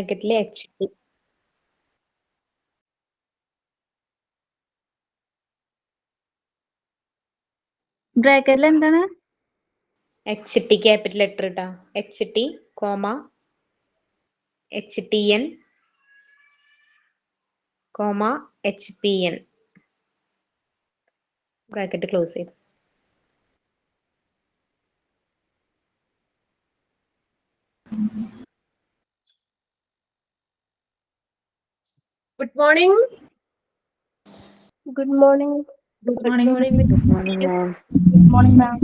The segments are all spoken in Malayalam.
ബ്രാക്കറ്റിൽ HT. ബ്രാക്കറ്റിൽ എന്താണ്? HT ക്യാപിറ്റൽ ലെറ്റർ ഇട്ടാ HT, HTN, HPN. Bracket close ചെയ്തു. Good morning. Good morning. Good morning, ma'am. Good morning, ma'am. Good morning, ma'am.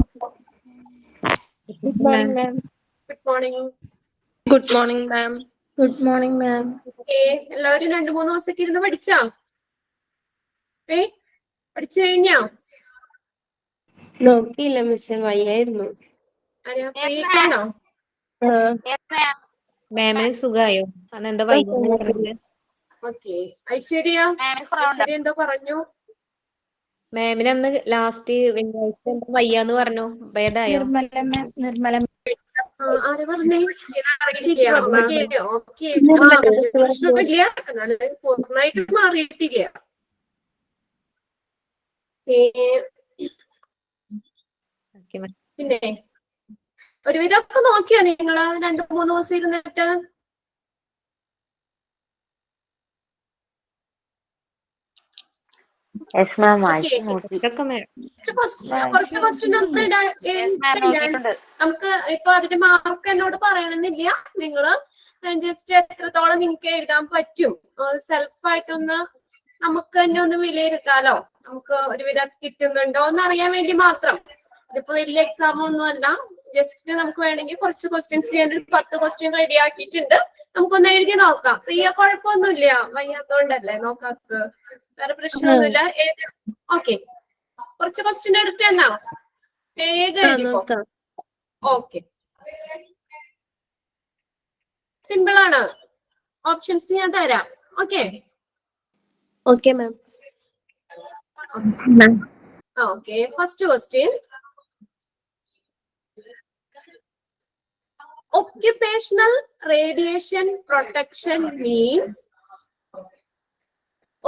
Good morning, ma'am. Good morning. Good morning, ma'am. Good morning, ma'am. എല്ലാവരും 2-3 ദിവസത്തേക്ക് ഇരുന്ന് പഠിച്ചാ? പഠിച്ചു കഴിഞ്ഞാ? നോക്കിയില്ല മിസ്സേ, വയ്യായിരുന്നു. ഫ്രീയാണോ? മാമിന് സുഖായോ? അന്നെന്താ വൈകുന്നേരം പറഞ്ഞത്? ഓക്കെ. ഐശ്വര്യ എന്തോ പറഞ്ഞു? മാമിന് അന്ന് ലാസ്റ്റ് വെള്ളിയാഴ്ച എന്താ വയ്യാന്ന് പറഞ്ഞു. ഭേദായോ? നിർമ്മല. ആര് പറഞ്ഞേ? പ്രശ്നമില്ല, എന്നാലും പൂർണ്ണമായിട്ട് മാറിയിട്ടില്ല. പിന്നെ ഒരുവിധമൊക്കെ നോക്കിയോ നിങ്ങള് 2-3 ദിവസം ഇരുന്നിട്ട്? കുറച്ച് ക്വസ്റ്റ്യൻ നമുക്ക് ഇപ്പൊ അതിന്റെ മാർക്ക് എന്നോട് പറയണമെന്നില്ല. നിങ്ങള് ജസ്റ്റ് എത്രത്തോളം നിങ്ങൾക്ക് എഴുതാൻ പറ്റും സെൽഫായിട്ടൊന്ന് നമുക്ക് തന്നെ ഒന്ന് വിലയിരുത്താലോ. നമുക്ക് ഒരുവിധം കിട്ടുന്നുണ്ടോ എന്ന് അറിയാൻ വേണ്ടി മാത്രം. ഇതിപ്പോ വലിയ എക്സാം ഒന്നും അല്ല. ജസ്റ്റ് നമുക്ക് വേണമെങ്കിൽ കുറച്ച് ക്വസ്റ്റ്യൻസ് ഞാൻ 10 ക്വസ്റ്റ്യൻ റെഡി ആക്കിയിട്ടുണ്ട്. നമുക്കൊന്ന് എഴുതി നോക്കാം. പ്രിയ കുഴപ്പമൊന്നുമില്ല, വയ്യാത്തോണ്ടല്ലേ നോക്കാത്തത്, വേറെ പ്രശ്നമൊന്നുമില്ല. ഓക്കെ, കുറച്ച് ക്വസ്റ്റ്യൻ എടുത്ത് തന്നാ വേഗം എഴുതിക്കോ. ഓക്കെ, സിമ്പിൾ ആണ്. ഓപ്ഷൻസ് ഞാൻ തരാം. Okay okay ma'am. Okay, first question. Occupational radiation protection means.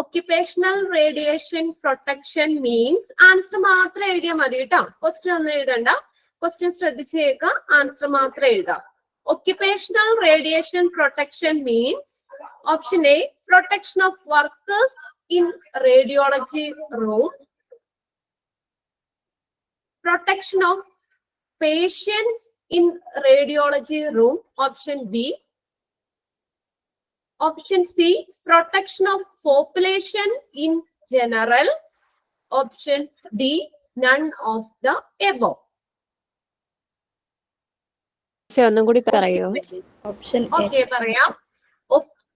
Occupational radiation protection means. Answer മാത്രം എഴുതിയാൽ മതി കേട്ടോ. ക്വസ്റ്റ്യൻ ഒന്നും എഴുതണ്ട. ക്വസ്റ്റ്യൻ ശ്രദ്ധിച്ച് കേൾക്കുക, ആൻസർ മാത്രം എഴുതാം. Occupational radiation protection means. Option A, protection of workers in radiology room. Protection of patients in radiology room. Option B. Option C, protection of population in general. Option D, none of the above. ഒന്നും കൂടി പറയോ? ഓപ്ഷൻ ഓക്കെ, പറയാം.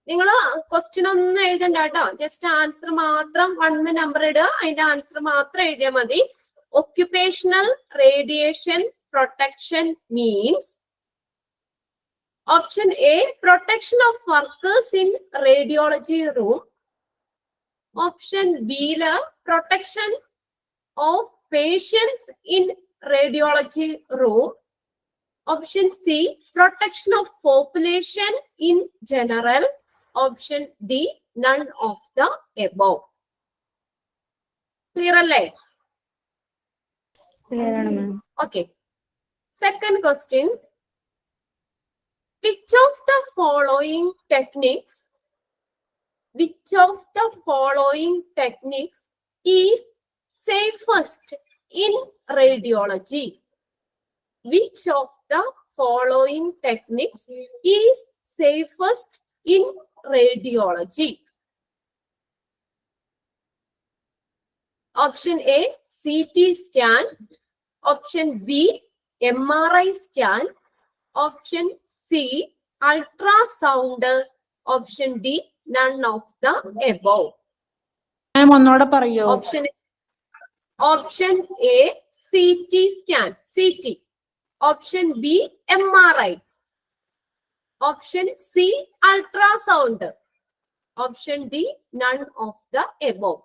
നിങ്ങൾ ക്വസ്റ്റ്യൻ ഒന്നും എഴുതണ്ട കേട്ടോ. ജസ്റ്റ് ആൻസർ മാത്രം 1 നമ്പർ ഇടുക, അതിന്റെ ആൻസർ മാത്രം എഴുതിയാൽ മതി. Occupational radiation protection means. Option A, protection of workers in radiology room. Option B, protection of patients in radiology room. Option C, protection of population in general. Option D, none of the above. Clear അല്ലേ? ക്ലിയർ ആണ് മാം. Okay. Second question. Which of the following techniques is safest in radiology? Which of the following techniques is safest in radiology? Option A, CT scan. Option B, MRI scan. Option C, ultrasound. Option D, none of the above. ഒന്നുകൂടെ പറയോ? Option A, CT scan, CT. Option B, MRI. Option C, ultrasound. Option D, none of the above.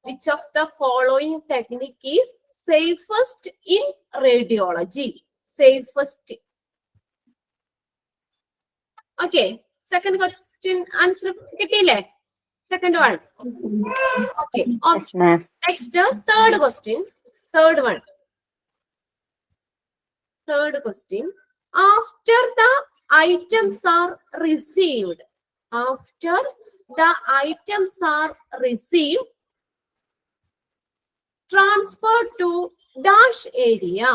Which of the following technique is safest in radiology? Safest. Okay, second question answer കിട്ടിയില്ലേ? Second one. Okay, next third question. Third one. Third question. After the items are received, after the items are received, transfer to dash area.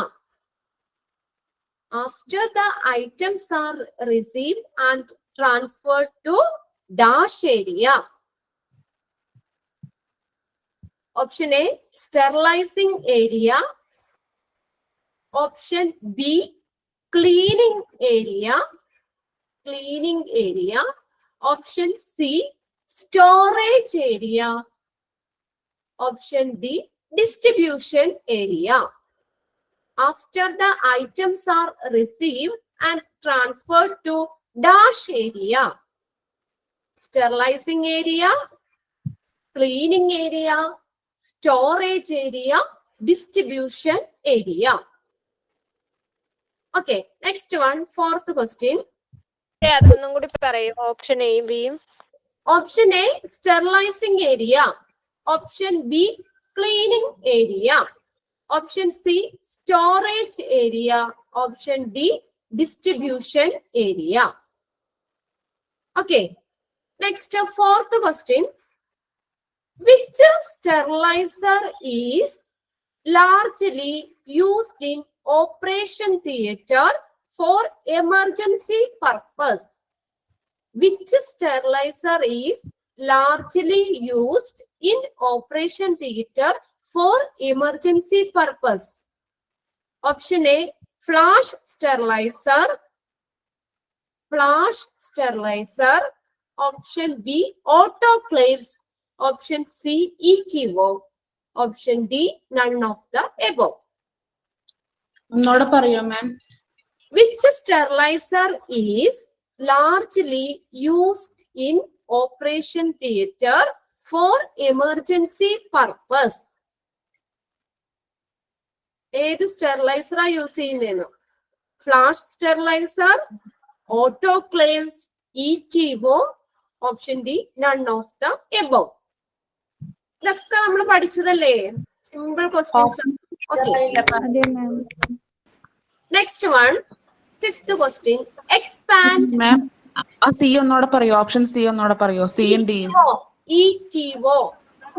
After the items are received and transferred to dash area. Option A, sterilizing area. Option B, cleaning area. Cleaning area. Option C, storage area. Option D, distribution area. After the items are received and transferred to dash area. Sterilizing area, cleaning area, storage area, distribution area. Okay, next one, fourth question. അതൊന്നും കൂടി പറയൂ. ഓപ്ഷൻ എയും ബിയും. Option A, sterilizing area. Option B, cleaning area. Option C, storage area. Option D, distribution area. Okay, next fourth question. Which sterilizer is largely used in operation theater for emergency purpose? Which sterilizer is largely used in operation theater for emergency purpose? Option A, flash sterilizer. Flash sterilizer. Option B, autoclaves. Option C, ETO. Option D, none of the above. ഒന്നോടെ പറയോ മാം? Which sterilizer is largely used in operation theater for emergency purpose? ഏത് സ്റ്റെറിലൈസറാ യൂസ് ചെയ്യുന്നതെന്ന്? Flash sterilizer, autoclaves, ETO. Option D, none of the above. ഇതൊക്കെ നമ്മൾ പഠിച്ചതല്ലേ? Simple questions. Next one, fifth question. Expand. Ma'am ആ സി ഒന്നോടെ പറയോ? ഓപ്ഷൻ സി ഒന്നോടെ പറയോ? സിയും ഡിയും. ETO.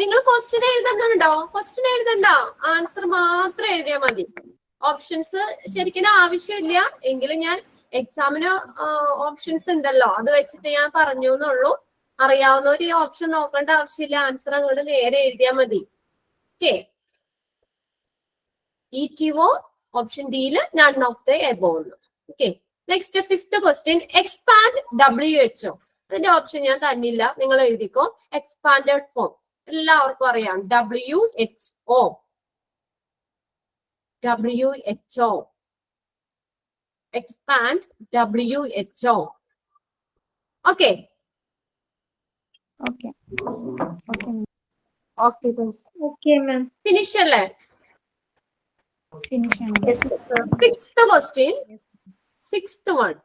നിങ്ങൾ ക്വസ്റ്റ്യൻ എഴുതുന്നുണ്ടോ? ക്വസ്റ്റ്യൻ എഴുതണ്ട, ആൻസർ മാത്രം എഴുതിയാൽ മതി. ഓപ്ഷൻസ് ശരിക്കും ആവശ്യമില്ല. എങ്കിലും ഞാൻ എക്സാമിന് ഓപ്ഷൻസ് ഉണ്ടല്ലോ, അത് വെച്ചിട്ട് ഞാൻ പറഞ്ഞു എന്നുള്ളൂ. അറിയാവുന്നവർ ഈ ഓപ്ഷൻ നോക്കേണ്ട ആവശ്യമില്ല, ആൻസർ അങ്ങോട്ട് നേരെ എഴുതിയാൽ മതി. ഓക്കെ, ETO ഓപ്ഷൻ ഡിയില് none of the above. Okay, next fifth question. Expand WHO. അതിന്റെ ഓപ്ഷൻ ഞാൻ തന്നില്ല, നിങ്ങൾ എഴുതിക്കോ. എക്സ്പാൻഡഡ് ഫോം എല്ലാവർക്കും അറിയാം. WHO. WHO. Expand WHO. Okay. Okay. Okay, ma'am. Finish അല്ലേ? Finish. Yes, sir. Sixth question. Sixth one.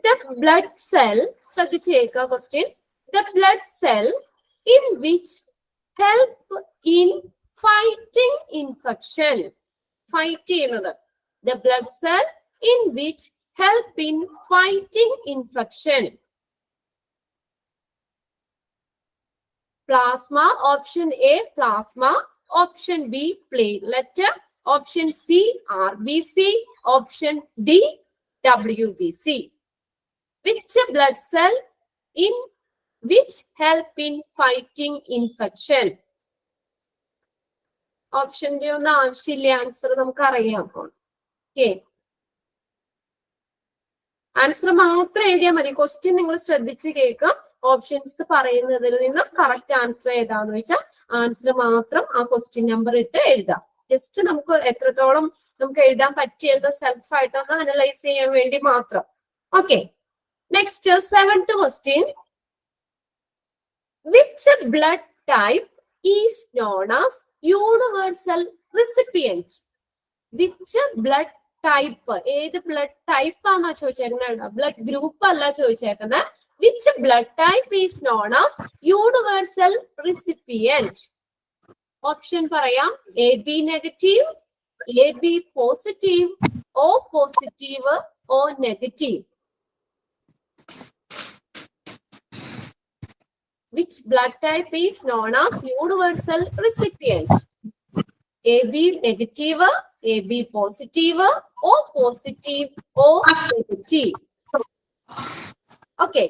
The blood cell. ശ്രദ്ധിച്ച് കേൾക്കുക question. The blood cell in which help in fighting infection. Fight ചെയ്യുന്നത്. The blood cell in which help in fighting infection. Plasma. Option A, plasma. Option B, platelet. Option C, RBC. Option D, WBC. Which blood cell in which help in fighting infection? Option D ഒന്നും ആവശ്യമില്ല, ആൻസർ നമുക്ക് അറിയാം. ഓക്കെ, ആൻസർ മാത്രം എഴുതിയാൽ മതി. ക്വസ്റ്റ്യൻ നിങ്ങൾ ശ്രദ്ധിച്ച് കേൾക്കാം. ഓപ്ഷൻസ് പറയുന്നതിൽ നിന്ന് കറക്റ്റ് ആൻസർ ഏതാന്ന് വെച്ചാൽ ആൻസർ മാത്രം ആ ക്വസ്റ്റ്യൻ നമ്പർ ഇട്ട് എഴുതാം. ജസ്റ്റ് നമുക്ക് എത്രത്തോളം നമുക്ക് എഴുതാൻ പറ്റിയത് സെൽഫായിട്ടൊന്ന് അനലൈസ് ചെയ്യാൻ വേണ്ടി മാത്രം. Okay, next seventh question. Which blood type is known as universal recipient? Which blood type, ഏത് ബ്ലഡ് ടൈപ്പ് ആണോ ചോദിച്ചേക്കുന്നത്, ബ്ലഡ് ഗ്രൂപ്പ് അല്ല ചോദിച്ചേക്കുന്നത്. Which blood type is known as universal recipient? Option പറയാം. A B negative, A B positive, O positive, O negative. Which blood type is known as universal recipient? AB negative, AB positive, O positive, O negative. Okay.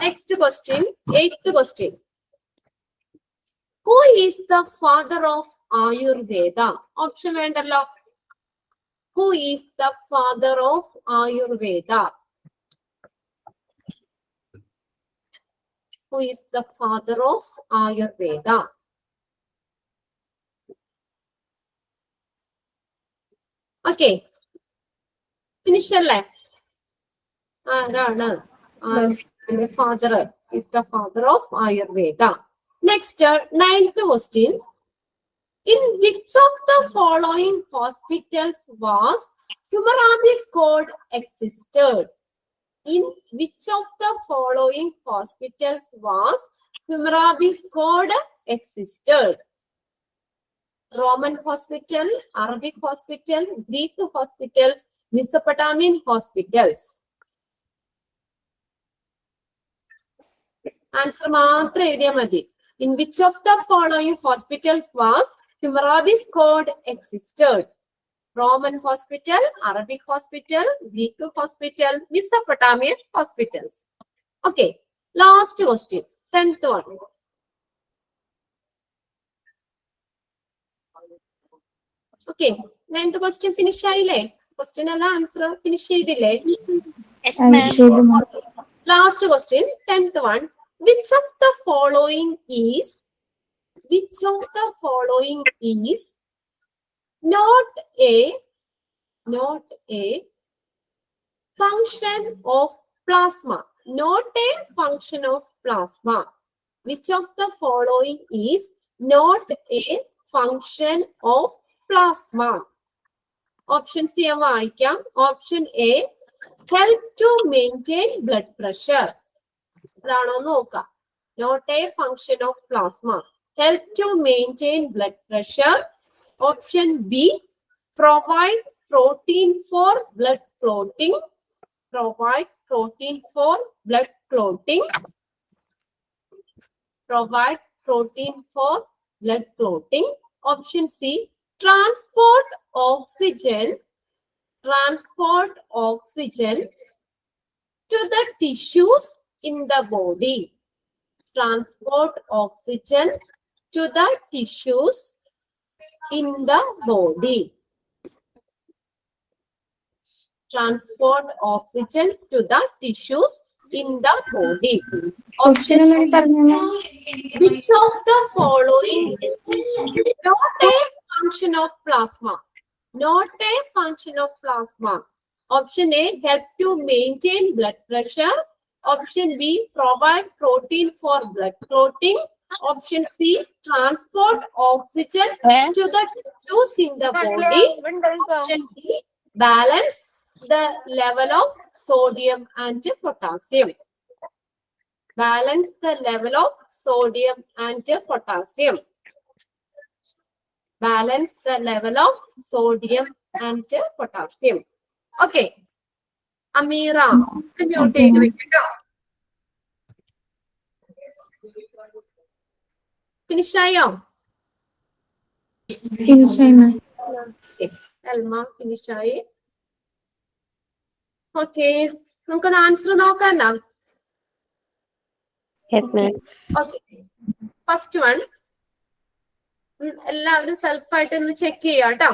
Next question, 8th question. Who is the father of Ayurveda? Option വേണ്ടല്ലോ. Who is the father of Ayurveda? Who is the father of Ayurveda? Okay. Finish അല്ലേ? ആരാണ്? Father is the father of Ayurveda. Next, 9th question. In which of the following hospitals was Hammurabi's code existed? In which of the following hospitals was Hammurabi's code existed? Roman hospital, Arabic hospital, Greek hospitals, Mesopotamian hospitals. Answer മാത്രം എഴുതിയാൽ മതി. In which of the following hospitals was Hammurabi's code existed? Roman hospital, Arabic hospital, Greek hospital, Mesopotamian hospitals. Okay, last question, 10th one. Okay, 9th question finish ആയില്ലേ? Question അല്ല answer finish ചെയ്തില്ലേ? Yes, ma'am. Last question, 10th one. Which of the following is not a function of plasma? Not a function of plasma. Which of the following is not a function of plasma? Option C വായിക്കാം. Option A, help to maintain blood pressure. അതാണോ നോക്കാം. Not a function of plasma. Help to maintain blood pressure. Option B, provide protein for blood clotting. Provide protein for blood clotting. Provide protein for blood clotting. Option C, transport oxygen to the tissues in the body. Transport oxygen to the tissues in the body. Transport oxygen to the tissues in the body. Option which of the following is not a function of plasma? Not a function of plasma. Option A, help to maintain blood pressure. Option B, provide protein for blood clotting. Option C, transport oxygen to the tissues in the body. Option D, balance the level of sodium and potassium. Balance the level of sodium and potassium. Balance the level of sodium and potassium. Okay. Amira, mute ചെയ്ത് വെക്കട്ടോ. Finish ആയോ? Finish ആയി മാം. എൽമ finish ആയി. ഓക്കെ, നമുക്കൊന്ന് ആൻസർ നോക്കാനാ. ഓക്കെ, ഫസ്റ്റ് വൺ എല്ലാവരും സെൽഫായിട്ട് ഒന്ന് ചെക്ക് ചെയ്യാം കേട്ടോ.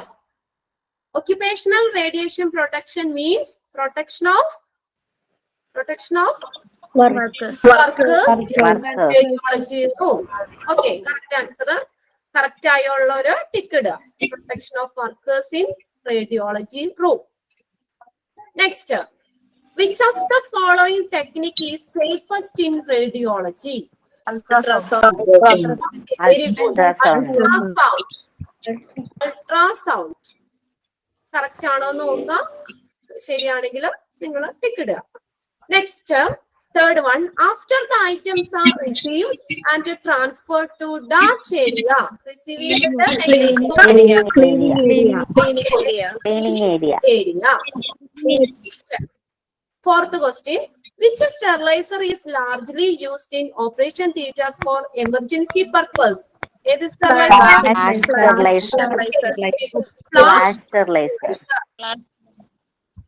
Occupational radiation protection means protection of workers in radiology room. Okay, correct answer. Correct ആയുള്ള ഒരു ടിക്ക് ഇടുക. Protection of workers in radiology room. Next, which of the following technique is safest in radiology? Very good. Ultrasound. Ultrasound. Correct ആണോ നോക്കുക. ശരിയാണെങ്കിൽ നിങ്ങൾ ടിക്ക് ഇടുക. Next third one, after the items are received and transferred to dash area. Receiving area. Next, fourth question, which sterilizer is largely used in operation theater for emergency purpose? It is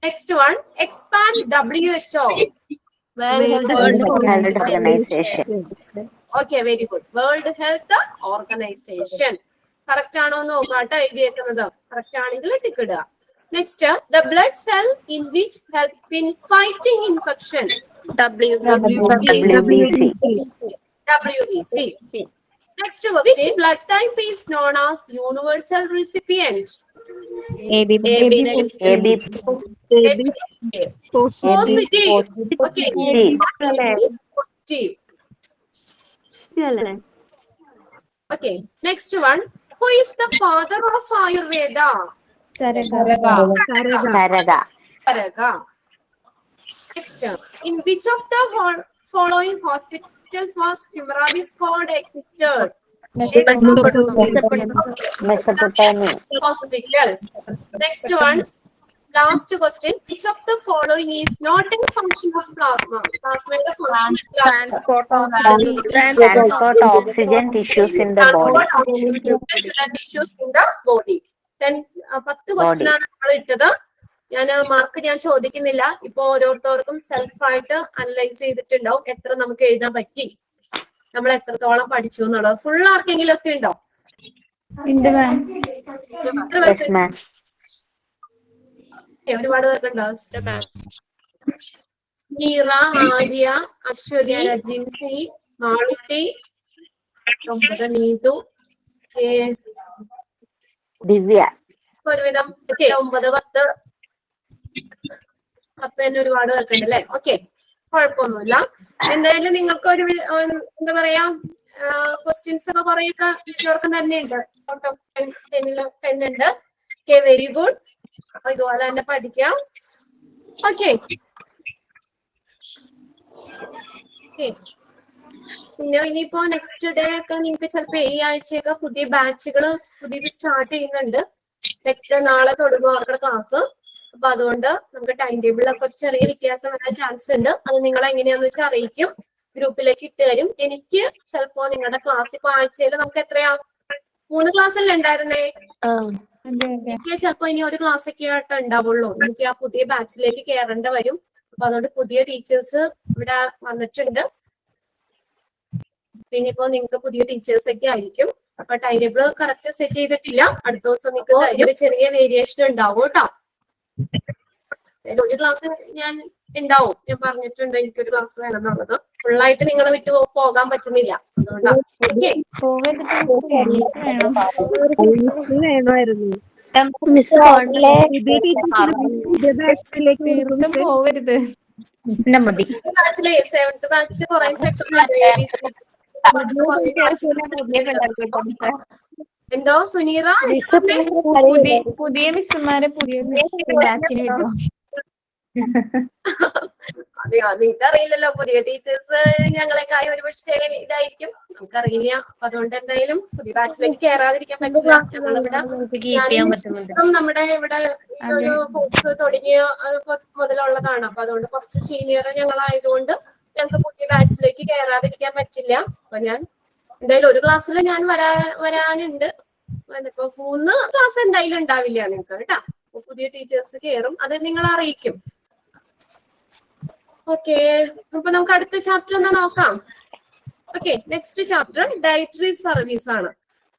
Next one, expand WHO. World Health Organization. Okay, very good. World Health Organization. Correct ആണോ നോക്കാം കേട്ടോ എഴുതിയേക്കുന്നത്. കറക്റ്റ് ആണെങ്കിൽ ടിക്ക് ഇടുക. Next, the blood cell in which help in fighting infection. WBC. Next question, which blood type is known as universal recipient? AB Positive. Okay. Positive. Okay. Next one. Who is the father of Ayurveda? Sarada. Next. In which of the following hospitals was Hammurabi's code existed? Mesopotamia. Hospitals. Next one. Last question. Which of the following is not a function of plasma? Plasma is a function of Transport oxygen tissues in the body. tissues in the body. Then 10 question ആണ് നമ്മൾ ഇട്ടത്. മാർക്ക് ഞാൻ ചോദിക്കുന്നില്ല. ഇപ്പൊ ഓരോരുത്തർക്കും സെൽഫ് ആയിട്ട് അനലൈസ് ചെയ്തിട്ടുണ്ടാവും എത്ര നമുക്ക് എഴുതാൻ പറ്റി, നമ്മൾ എത്രത്തോളം പഠിച്ചു എന്നുള്ളത്. ഫുൾ ആർക്കെങ്കിലും ഒക്കെ ഉണ്ടോ? ഒരുപാട് പേർക്കുണ്ടോ? നീറ, ആര്യ, അശ്വതി, ജിൻസി, മാളുട്ടി, 9 നീതു, ദിവ്യ. ഒരുവിധം 9, 10 തന്നെ ഒരുപാട് പേർക്കുണ്ട് അല്ലെ? ഓക്കെ, കുഴപ്പമൊന്നുമില്ല. എന്തായാലും നിങ്ങൾക്ക് ഒരു എന്താ പറയാ ക്വസ്റ്റ്യൻസ് ഒക്കെ കുറെയൊക്കെ മിക്കവർക്കും തന്നെ ഉണ്ട്. ഔട്ട് ഓഫ് 10 ഉണ്ട്. Okay, very good. ഇതുപോലെ തന്നെ പഠിക്കാം. ഓക്കെ, പിന്നെ ഇനിയിപ്പോ നെക്സ്റ്റ് ഡേ ഒക്കെ നിങ്ങൾക്ക് ചിലപ്പോ ഈ ആഴ്ചയൊക്കെ പുതിയ ബാച്ചുകൾ പുതിയത് സ്റ്റാർട്ട് ചെയ്യുന്നുണ്ട്. നെക്സ്റ്റ് നാളെ തുടങ്ങും അവരുടെ ക്ലാസ്. അപ്പൊ അതുകൊണ്ട് നമുക്ക് ടൈം ടേബിളിലൊക്കെ ഒരു ചെറിയ വ്യത്യാസം വരാൻ ചാൻസ് ഉണ്ട്. അത് നിങ്ങൾ എങ്ങനെയാന്ന് വെച്ചാൽ അറിയിക്കും, ഗ്രൂപ്പിലേക്ക് ഇട്ട് തരും. എനിക്ക് ചിലപ്പോ നിങ്ങളുടെ ക്ലാസ് ഇപ്പൊ ആഴ്ചയിൽ നമുക്ക് എത്രയാ 3 ക്ലാസ് അല്ലേ ഉണ്ടായിരുന്നേ? എനിക്ക് ചിലപ്പോ ഇനി ഒരു ക്ലാസ് ഒക്കെ ആയിട്ട് ഉണ്ടാവുള്ളൂ. എനിക്ക് ആ പുതിയ ബാച്ചിലേക്ക് കയറേണ്ട വരും. അപ്പൊ അതുകൊണ്ട് പുതിയ ടീച്ചേഴ്സ് ഇവിടെ വന്നിട്ടുണ്ട്. പിന്നെ ഇപ്പോ നിങ്ങൾക്ക് പുതിയ ടീച്ചേഴ്സ് ഒക്കെ ആയിരിക്കും. അപ്പൊ ടൈം ടേബിൾ കറക്റ്റ് സെറ്റ് ചെയ്തിട്ടില്ല. അടുത്ത ദിവസം നിങ്ങൾക്ക് ഒരു ചെറിയ വേരിയേഷൻ ഉണ്ടാവും കേട്ടോ. ഒരു ക്ലാസ് ഞാൻ ഉണ്ടാവും. ഞാൻ പറഞ്ഞിട്ടുണ്ട് എനിക്കൊരു ക്ലാസ് വേണം എന്നുള്ളത്. ഫുള്ളായിട്ട് നിങ്ങളെ വിട്ടു പോകാൻ പറ്റുന്നില്ല. അതുകൊണ്ടാണ്. പോവരുത്. ബാച്ചിലെ 7th ബാച്ച് കുറെ സെക്ഷൻ എന്തോ സുനീറ പുതിയ മിസ്സുമാരെ പുതിയ ബാച്ചിന് കിട്ടും. അതെയോ, നിങ്ങൾക്കറിയില്ലല്ലോ. പുതിയ ടീച്ചേഴ്സ് ഞങ്ങളെക്കായി ഒരുപക്ഷെ ഇതായിരിക്കും, നമുക്കറിയില്ല. അപ്പൊ അതുകൊണ്ട് എന്തായാലും പുതിയ ബാച്ചിലേക്ക് കയറാതിരിക്കാൻ പറ്റില്ല. നമ്മുടെ ഇവിടെ ഈ ഒരു കോഴ്സ് തുടങ്ങിയ മുതലുള്ളതാണ്. അപ്പൊ അതുകൊണ്ട് കുറച്ച് സീനിയർ ഞങ്ങളായതുകൊണ്ട് ഞങ്ങൾക്ക് പുതിയ ബാച്ചിലേക്ക് കയറാതിരിക്കാൻ പറ്റില്ല. അപ്പൊ ഞാൻ എന്തായാലും ഒരു ക്ലാസ്സിൽ ഞാൻ വരാനുണ്ട്. ഇപ്പൊ 3 ക്ലാസ് എന്തായാലും ഉണ്ടാവില്ല നിങ്ങൾക്ക് കേട്ടാ. പുതിയ ടീച്ചേഴ്സ് കയറും, അത് നിങ്ങൾ അറിയിക്കും. ഓക്കെ, അപ്പൊ നമുക്ക് അടുത്ത ചാപ്റ്റർ ഒന്ന് നോക്കാം. Okay, next chapter dietary service ആണ്.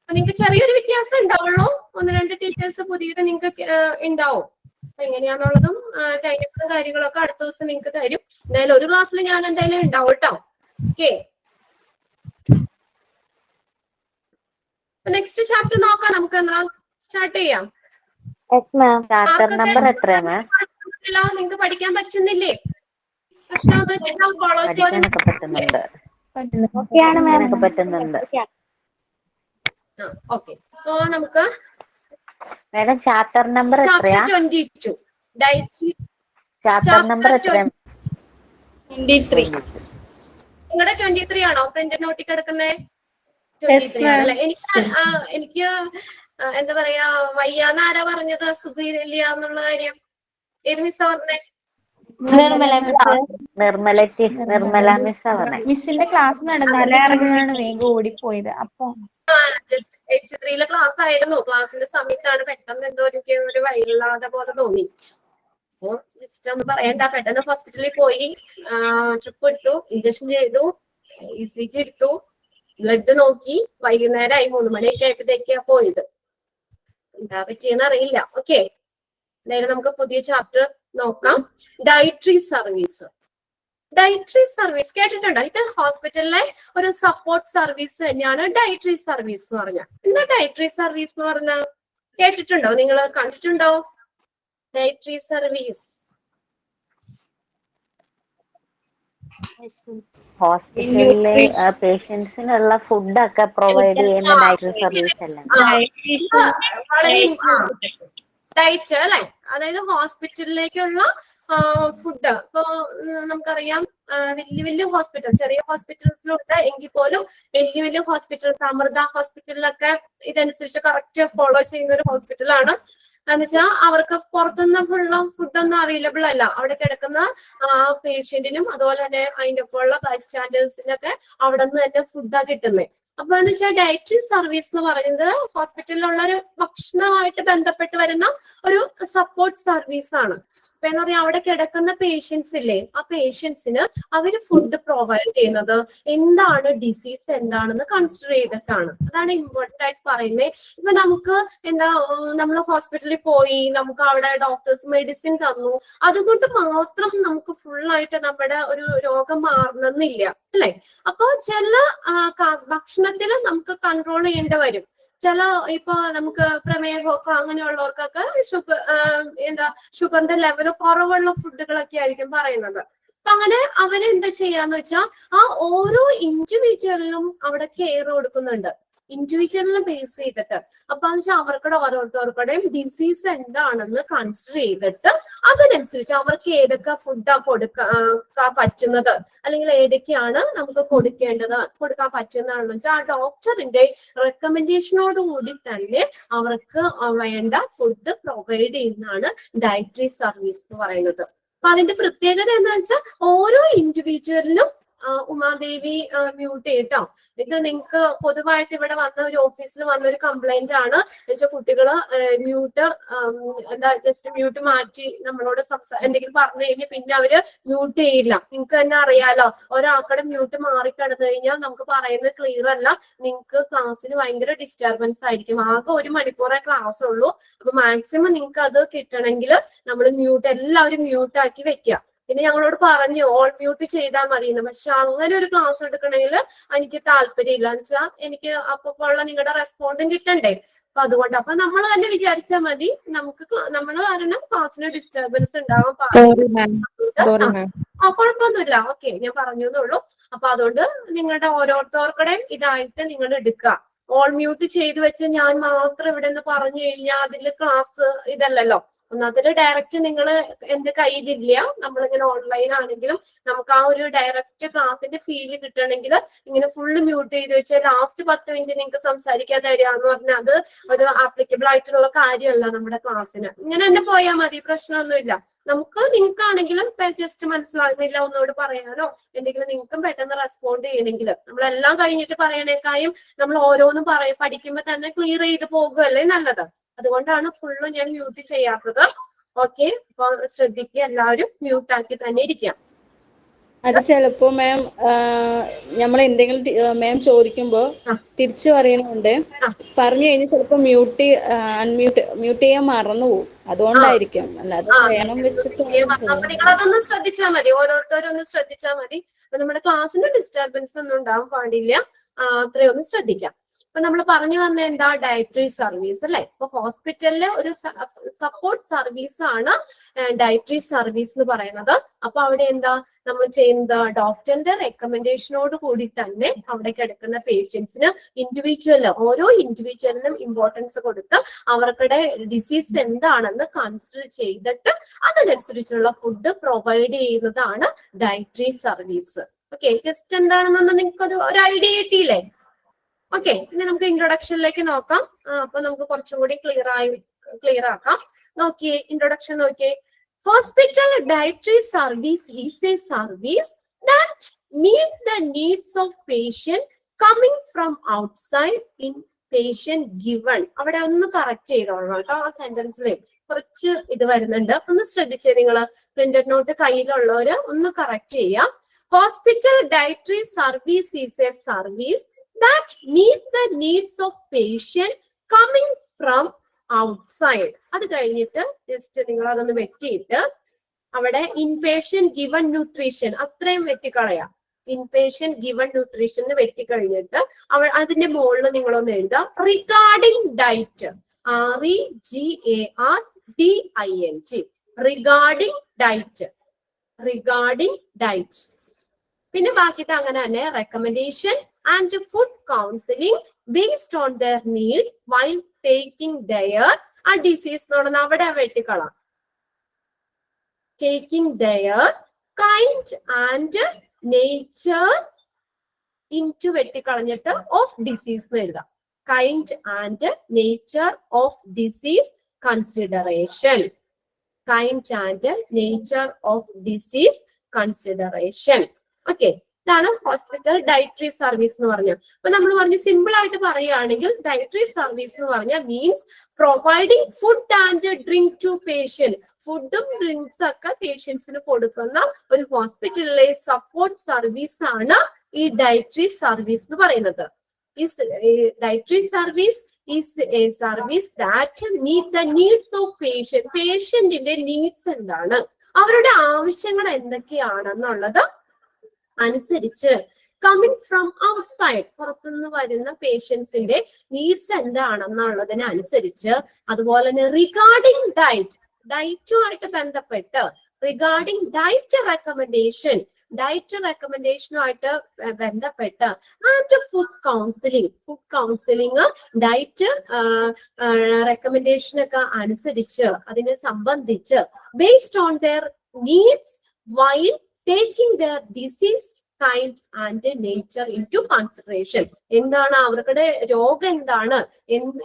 നിങ്ങൾക്ക് ചെറിയൊരു വ്യത്യാസം ഉണ്ടാവുള്ളൂ. 1-2 ടീച്ചേഴ്സ് പുതിയത് നിങ്ങൾക്ക് ഉണ്ടാവും. അപ്പൊ എങ്ങനെയാന്നുള്ളതും ടൈമും കാര്യങ്ങളൊക്കെ അടുത്ത ദിവസം നിങ്ങൾക്ക് തരും. എന്തായാലും ഒരു ക്ലാസ്സിൽ ഞാൻ എന്തായാലും ഉണ്ടാവും കേട്ടോ. ഓക്കെ, നെക്സ്റ്റ് ചാപ്റ്റർ നോക്കാം. നമുക്ക് എന്നാ സ്റ്റാർട്ട് ചെയ്യാം. നിങ്ങൾക്ക് പഠിക്കാൻ പറ്റുന്നില്ലേ? പ്രശ്നമൊന്നും ഫോളോ ചെയ്യാൻ പറ്റുന്നുണ്ട്. ഓക്കെ, അപ്പൊ നമുക്ക് മാഡം ചാപ്റ്റർ നമ്പർ ചാപ്റ്റർ എത്രയാ? 22 ഡയറ്ററി ചാപ്റ്റർ നമ്പർ എത്രയാ? 23. നിങ്ങളുടെ 23 ആണോ പ്രിന്റ് നോട്ടിൽ കിടക്കുന്നത്? Yes, 23 ma'am. ആണല്ലേ? എനിക്ക് എന്താ പറയാ, വയ്യാന്ന് ആരാ പറഞ്ഞത്? സുഖയില്ല എന്നുള്ള കാര്യം ഏത് മിസ്സാ പറഞ്ഞേ? നിർമ്മല മിസ്സാ പറഞ്ഞേ. മിസ്സിന്റെ ക്ലാസ് നടന്നുകൊണ്ടിരിക്കുമ്പോഴാണ് വേഗം ഓടിപ്പോയത്. അപ്പൊ H3 ക്ലാസ് ആയിരുന്നു. ക്ലാസ്സിന്റെ സമയത്താണ് പെട്ടെന്ന് എന്തോ എനിക്ക് ഒരു വയറില്ലാതെ പോലെ തോന്നി. അപ്പൊ ജസ്റ്റ് ഒന്ന് പറയണ്ട, പെട്ടെന്ന് ഹോസ്പിറ്റലിൽ പോയി, ട്രിപ്പ് ഇട്ടു, ഇഞ്ചക്ഷൻ ചെയ്തു, ECG എടുത്തു, ബ്ലഡ് നോക്കി. വൈകുന്നേരമായി 3 മണിയൊക്കെ ആയപ്പോഴത്തേക്കാ പോയത്. എന്താ പറ്റിയെന്ന് അറിയില്ല. ഓക്കെ, എന്തായാലും നമുക്ക് പുതിയ ചാപ്റ്റർ നോക്കാം. Dietary service. ഡയറ്ററി സർവീസ് കേട്ടിട്ടുണ്ടോ? ഇത് ഹോസ്പിറ്റലിലെ ഒരു സപ്പോർട്ട് സർവീസ് തന്നെയാണ് ഡയറ്ററി സർവീസ് എന്ന് പറഞ്ഞാൽ. എന്താ ഡയറ്ററി സർവീസ് എന്ന് പറഞ്ഞാൽ? കേട്ടിട്ടുണ്ടോ? നിങ്ങൾ കണ്ടിട്ടുണ്ടോ ഡയറ്ററി സർവീസ്? ഹോസ്പിറ്റലിലെ പേഷ്യൻസിനുള്ള ഫുഡൊക്കെ പ്രൊവൈഡ് ചെയ്യുന്ന ഡയറ്ററി സർവീസ് അല്ലേ? വളരെ ഡയറ്റ് അല്ലെ, അതായത് ഹോസ്പിറ്റലിലേക്കുള്ള ഫുഡ്. ഇപ്പൊ നമുക്കറിയാം, വലിയ വലിയ ഹോസ്പിറ്റൽ, ചെറിയ ഹോസ്പിറ്റൽസിലുണ്ട് എങ്കിൽ പോലും വലിയ വലിയ ഹോസ്പിറ്റൽസ്, അമൃത ഹോസ്പിറ്റലിലൊക്കെ ഇതനുസരിച്ച് കറക്റ്റ് ഫോളോ ചെയ്യുന്ന ഒരു ഹോസ്പിറ്റലാണ്. എന്ന് വെച്ചാൽ അവർക്ക് പുറത്തുനിന്ന് ഫുഡൊന്നും അവൈലബിൾ അല്ല. അവിടെ കിടക്കുന്ന പേഷ്യന്റിനും അതുപോലെ തന്നെ അതിന്റെ ഒപ്പമുള്ള ബൈസ്റ്റാൻഡേഴ്സിനൊക്കെ അവിടെ നിന്ന് തന്നെ ഫുഡാണ് കിട്ടുന്നത്. അപ്പൊ എന്ന് വെച്ചാൽ ഡയറ്ററി സർവീസ് എന്ന് പറയുന്നത് ഹോസ്പിറ്റലിലുള്ള ഒരു ഭക്ഷണമായിട്ട് ബന്ധപ്പെട്ട് വരുന്ന ഒരു സപ്പോർട്ട് സർവീസ് ആണ്. അപ്പൊ എന്താ പറയാ, അവിടെ കിടക്കുന്ന പേഷ്യൻസ് ഇല്ലേ, ആ പേഷ്യൻസിന് അവര് ഫുഡ് പ്രൊവൈഡ് ചെയ്യുന്നത് എന്താണ്, ഡിസീസ് എന്താണെന്ന് കൺസിഡർ ചെയ്തിട്ടാണ്. അതാണ് ഇമ്പോർട്ടന്റ് ആയിട്ട് പറയുന്നത്. ഇപ്പൊ നമുക്ക് എന്താ, നമ്മൾ ഹോസ്പിറ്റലിൽ പോയി, നമുക്ക് അവിടെ ഡോക്ടേഴ്സ് മെഡിസിൻ തന്നു, അതുകൊണ്ട് മാത്രം നമുക്ക് ഫുള്ളായിട്ട് നമ്മുടെ ഒരു രോഗം മാറണമെന്നില്ല അല്ലെ. അപ്പൊ ചില ഭക്ഷണത്തിൽ നമുക്ക് കൺട്രോൾ ചെയ്യേണ്ടി വരും. ചില ഇപ്പൊ നമുക്ക് പ്രമേഹമൊക്കെ അങ്ങനെയുള്ളവർക്കൊക്കെ ഷുഗറിന്റെ ലെവൽ കുറവുള്ള ഫുഡുകളൊക്കെ ആയിരിക്കും പറയുന്നത്. അപ്പൊ അങ്ങനെ അവരെന്താ ചെയ്യാന്ന് വെച്ചാൽ ആ ഓരോ ഇൻഡിവിജ്വലിനും അവിടെ കെയർ കൊടുക്കുന്നുണ്ട്, ഇൻഡിവിജ്വലിനെ ബേസ് ചെയ്തിട്ട്. അപ്പൊ എന്ന് വെച്ചാൽ അവർക്കുടെ ഓരോരുത്തർക്കുടെയും ഡിസീസ് എന്താണെന്ന് കൺസിഡർ ചെയ്തിട്ട് അതിനനുസരിച്ച് അവർക്ക് ഏതൊക്കെ ഫുഡാ കൊടുക്കാൻ പറ്റുന്നത്, അല്ലെങ്കിൽ ഏതൊക്കെയാണ് നമുക്ക് കൊടുക്കാൻ പറ്റുന്നതാണെന്ന് വെച്ചാൽ ആ ഡോക്ടറിന്റെ റെക്കമെൻഡേഷനോട് കൂടി തന്നെ അവർക്ക് വേണ്ട ഫുഡ് പ്രൊവൈഡ് ചെയ്യുന്നതാണ് ഡയറ്ററി സർവീസ് എന്ന് പറയുന്നത്. അപ്പൊ അതിന്റെ പ്രത്യേകത എന്താ വെച്ചാൽ ഓരോ ഇൻഡിവിജ്വലിനും ഉമാദേവി മ്യൂട്ട് ചെയ്യട്ടോ. ഇത് നിങ്ങൾക്ക് പൊതുവായിട്ട് ഇവിടെ വന്ന ഒരു ഓഫീസിൽ വന്ന ഒരു കംപ്ലൈന്റ് ആണ്. എന്നുവെച്ചാൽ കുട്ടികള് മ്യൂട്ട് ജസ്റ്റ് മ്യൂട്ട് മാറ്റി നമ്മളോട് എന്തെങ്കിലും പറഞ്ഞു കഴിഞ്ഞാൽ പിന്നെ അവര് മ്യൂട്ട് ചെയ്യില്ല. നിങ്ങൾക്ക് തന്നെ അറിയാലോ, ഒരാൾക്കടെ മ്യൂട്ട് മാറിക്കിടന്നു കഴിഞ്ഞാൽ നമുക്ക് പറയുന്നത് ക്ലിയർ അല്ല, നിങ്ങൾക്ക് ക്ലാസ്സിന് ഭയങ്കര ഡിസ്റ്റർബൻസ് ആയിരിക്കും. ആകെ 1 മണിക്കൂറേ ക്ലാസ് ഉള്ളൂ. അപ്പൊ മാക്സിമം നിങ്ങൾക്ക് അത് കിട്ടണമെങ്കിൽ നമ്മൾ എല്ലാവരും മ്യൂട്ട് ആക്കി വെക്കുക. പിന്നെ ഞങ്ങളോട് പറഞ്ഞു ഓൾ മ്യൂട്ട് ചെയ്താൽ മതി എന്ന്. പക്ഷെ അങ്ങനെ ഒരു ക്ലാസ് എടുക്കണമെങ്കിൽ എനിക്ക് താല്പര്യമില്ല. എന്ന് വെച്ചാൽ എനിക്ക് അപ്പൊ ഉള്ള നിങ്ങളുടെ റെസ്പോണ്ടും കിട്ടണ്ടേ. അപ്പൊ അതുകൊണ്ട് നമ്മൾ തന്നെ വിചാരിച്ചാൽ മതി, നമുക്ക് നമ്മൾ കാരണം ക്ലാസ്സിന് ഡിസ്റ്റർബൻസ് ഉണ്ടാവാൻ പാടില്ല. കുഴപ്പമൊന്നുമില്ല, ഓക്കെ, ഞാൻ പറഞ്ഞു എന്നുള്ളൂ. അപ്പൊ അതുകൊണ്ട് നിങ്ങളുടെ ഓരോരുത്തർക്കുടെ ഇതായിട്ട് നിങ്ങൾ എടുക്കുക. ഓൾ മ്യൂട്ട് ചെയ്ത് വെച്ച് ഞാൻ മാത്രം ഇവിടെ നിന്ന് പറഞ്ഞു കഴിഞ്ഞാൽ അതിൽ ക്ലാസ് ഇതല്ലല്ലോ. ഒന്നാമത്തെ ഡയറക്റ്റ് നിങ്ങൾ എന്റെ കയ്യിലില്ല. നമ്മളിങ്ങനെ ഓൺലൈൻ ആണെങ്കിലും നമുക്ക് ആ ഒരു ഡയറക്റ്റ് ക്ലാസിന്റെ ഫീല് കിട്ടണമെങ്കിൽ ഇങ്ങനെ ഫുള്ള് മ്യൂട്ട് ചെയ്ത് വെച്ചാൽ ലാസ്റ്റ് 10 മിനിറ്റ് നിങ്ങൾക്ക് സംസാരിക്കാൻ തരികയെന്ന് പറഞ്ഞാൽ അത് ഒരു ആപ്ലിക്കബിൾ ആയിട്ടുള്ള കാര്യമല്ല നമ്മുടെ ക്ലാസ്സിന്. ഇങ്ങനെ തന്നെ പോയാൽ മതി, പ്രശ്നമൊന്നുമില്ല. നിങ്ങൾക്കാണെങ്കിലും ജസ്റ്റ് മനസ്സിലാകുന്നില്ല ഒന്നുകൂടെ പറയാനോ എന്തെങ്കിലും നിങ്ങൾക്കും പെട്ടെന്ന് റെസ്പോണ്ട് ചെയ്യണമെങ്കിൽ നമ്മളെല്ലാം കഴിഞ്ഞിട്ട് പറയണേക്കായും നമ്മൾ ഓരോന്നും പഠിക്കുമ്പോൾ തന്നെ ക്ലിയർ ചെയ്ത് പോകുകയല്ലേ നല്ലത്. അതുകൊണ്ടാണ് ഫുള്ള് ഞാൻ മ്യൂട്ട് ചെയ്യാത്തത്. ഓക്കെ, അപ്പൊ ശ്രദ്ധിക്കുക, എല്ലാവരും മ്യൂട്ട് ആക്കി തന്നെ ഇരിക്കാം. അത് ചിലപ്പോ മാം നമ്മൾ എന്തെങ്കിലും മാം ചോദിക്കുമ്പോ തിരിച്ചു പറയണുണ്ട്, പറഞ്ഞു കഴിഞ്ഞാൽ ചിലപ്പോ മ്യൂട്ട് ചെയ്യാൻ മറന്നു പോകും. അതുകൊണ്ടായിരിക്കും, അല്ലാതെ വേണം വെച്ചിട്ട്. അപ്പൊ നിങ്ങൾ അതൊന്ന് ശ്രദ്ധിച്ചാൽ മതി, ഓരോരുത്തരും ഒന്ന് ശ്രദ്ധിച്ചാൽ മതി. അപ്പൊ നമ്മുടെ ക്ലാസ്സിന് ഡിസ്റ്റർബൻസ് ഒന്നും ഉണ്ടാവാൻ പാടില്ല, അത്രയൊന്ന് ശ്രദ്ധിക്കാം. അപ്പൊ നമ്മൾ പറഞ്ഞു വന്ന എന്താ ഡയറ്ററി സർവീസ് അല്ലെ. ഇപ്പൊ ഹോസ്പിറ്റലിലെ ഒരു സപ്പോർട്ട് സർവീസ് ആണ് ഡയറ്ററി സർവീസ് എന്ന് പറയുന്നത്. അപ്പൊ അവിടെ എന്താ നമ്മൾ ചെയ്യുന്നത്, ഡോക്ടറിന്റെ റെക്കമെൻഡേഷനോട് കൂടി തന്നെ അവിടെ കിടക്കുന്ന പേഷ്യൻസിന് ഓരോ ഇൻഡിവിജ്വലിനും ഇമ്പോർട്ടൻസ് കൊടുത്ത് അവർക്കുടെ ഡിസീസ് എന്താണെന്ന് കൺസിഡർ ചെയ്തിട്ട് അതിനനുസരിച്ചുള്ള ഫുഡ് പ്രൊവൈഡ് ചെയ്യുന്നതാണ് ഡയറ്ററി സർവീസ്. ഓക്കെ, ജസ്റ്റ് എന്താണെന്ന് നിങ്ങൾക്ക് ഒരു ഐഡിയ കിട്ടിയില്ലേ? ഓക്കെ, ഇനി നമുക്ക് ഇൻട്രൊഡക്ഷനിലേക്ക് നോക്കാം. അപ്പൊ നമുക്ക് കുറച്ചും കൂടി ക്ലിയർ ആക്കാം. നോക്കിയേ, ഇൻട്രൊഡക്ഷൻ നോക്കിയേ. Hospital dietary service is a service that meet the needs of patient coming from outside in patient given. അവിടെ ഒന്ന് കറക്റ്റ് ചെയ്തോളണം കേട്ടോ, ആ സെന്റൻസിൽ കുറച്ച് ഇത് വരുന്നുണ്ട്, ഒന്ന് ശ്രദ്ധിച്ചേ നിങ്ങള്. പ്രിന്റഡ് നോട്ട് കയ്യിലുള്ളവര് ഒന്ന് കറക്റ്റ് ചെയ്യാം. Hospital dietary service is a service that meet the needs of patient coming from outside. അത് കഴിഞ്ഞിട്ട് ജസ്റ്റ് നിങ്ങൾ അതൊന്ന് വെട്ടിയിട്ട് അവിടെ ഇൻപേഷ്യന്റ് ഗിവൺ ന്യൂട്രീഷൻ അത്രയും വെട്ടിക്കളയാം. ഇൻപേഷ്യന്റ് ഗിവൺ ന്യൂട്രീഷൻ വെട്ടിക്കഴിഞ്ഞിട്ട് അതിന്റെ മുകളിൽ നിങ്ങളൊന്ന് എഴുതാം regarding diet, REGARDING, regarding diet, regarding diet. പിന്നെ ബാക്കിയിട്ട് അങ്ങനെ തന്നെ recommendation and food counselling based on their need while taking their ആ ഡിസീസ് എന്ന് പറയുന്നത് അവിടെ വെട്ടിക്കളാം. Taking their kind and nature into വെട്ടിക്കളഞ്ഞിട്ട് ഓഫ് ഡിസീസ് എന്ന് എഴുതാം. Kind and nature of disease consideration, kind and nature of disease consideration. Okay, ഇതാണ് ഹോസ്പിറ്റൽ ഡയറ്ററി സർവീസ് എന്ന് പറഞ്ഞാൽ. അപ്പൊ നമ്മൾ പറഞ്ഞ് സിമ്പിൾ ആയിട്ട് പറയുകയാണെങ്കിൽ ഡയറ്ററി സർവീസ് എന്ന് പറഞ്ഞാൽ means providing food and drink to patient. ഫുഡും ഡ്രിങ്ക്സ് ഒക്കെ പേഷ്യൻസിന് കൊടുക്കുന്ന ഒരു ഹോസ്പിറ്റലിലെ സപ്പോർട്ട് സർവീസ് ആണ് ഈ ഡയറ്ററി സർവീസ് എന്ന് പറയുന്നത്. Dietary service is a service that meet the needs of patient. പേഷ്യന്റിന്റെ നീഡ്സ് എന്താണ്, അവരുടെ ആവശ്യങ്ങൾ എന്തൊക്കെയാണെന്നുള്ളത് അനുസരിച്ച് കമ്മിങ് ഫ്രം ഔട്ട്സൈഡ് പുറത്തുനിന്ന് വരുന്ന പേഷ്യൻസിന്റെ നീഡ്സ് എന്താണെന്നുള്ളതിന് അനുസരിച്ച്, അതുപോലെ തന്നെ റിഗാർഡിംഗ് ഡയറ്റുമായിട്ട് ബന്ധപ്പെട്ട് റിഗാർഡിംഗ് ഡയറ്റ് റെക്കമെൻഡേഷനുമായിട്ട് ബന്ധപ്പെട്ട് and food counselling diet recommendation ഒക്കെ അനുസരിച്ച് അതിനെ സംബന്ധിച്ച് based on their needs while taking their disease kind and nature into consideration. എന്താണ് അവരുടെ രോഗം, എന്താണ്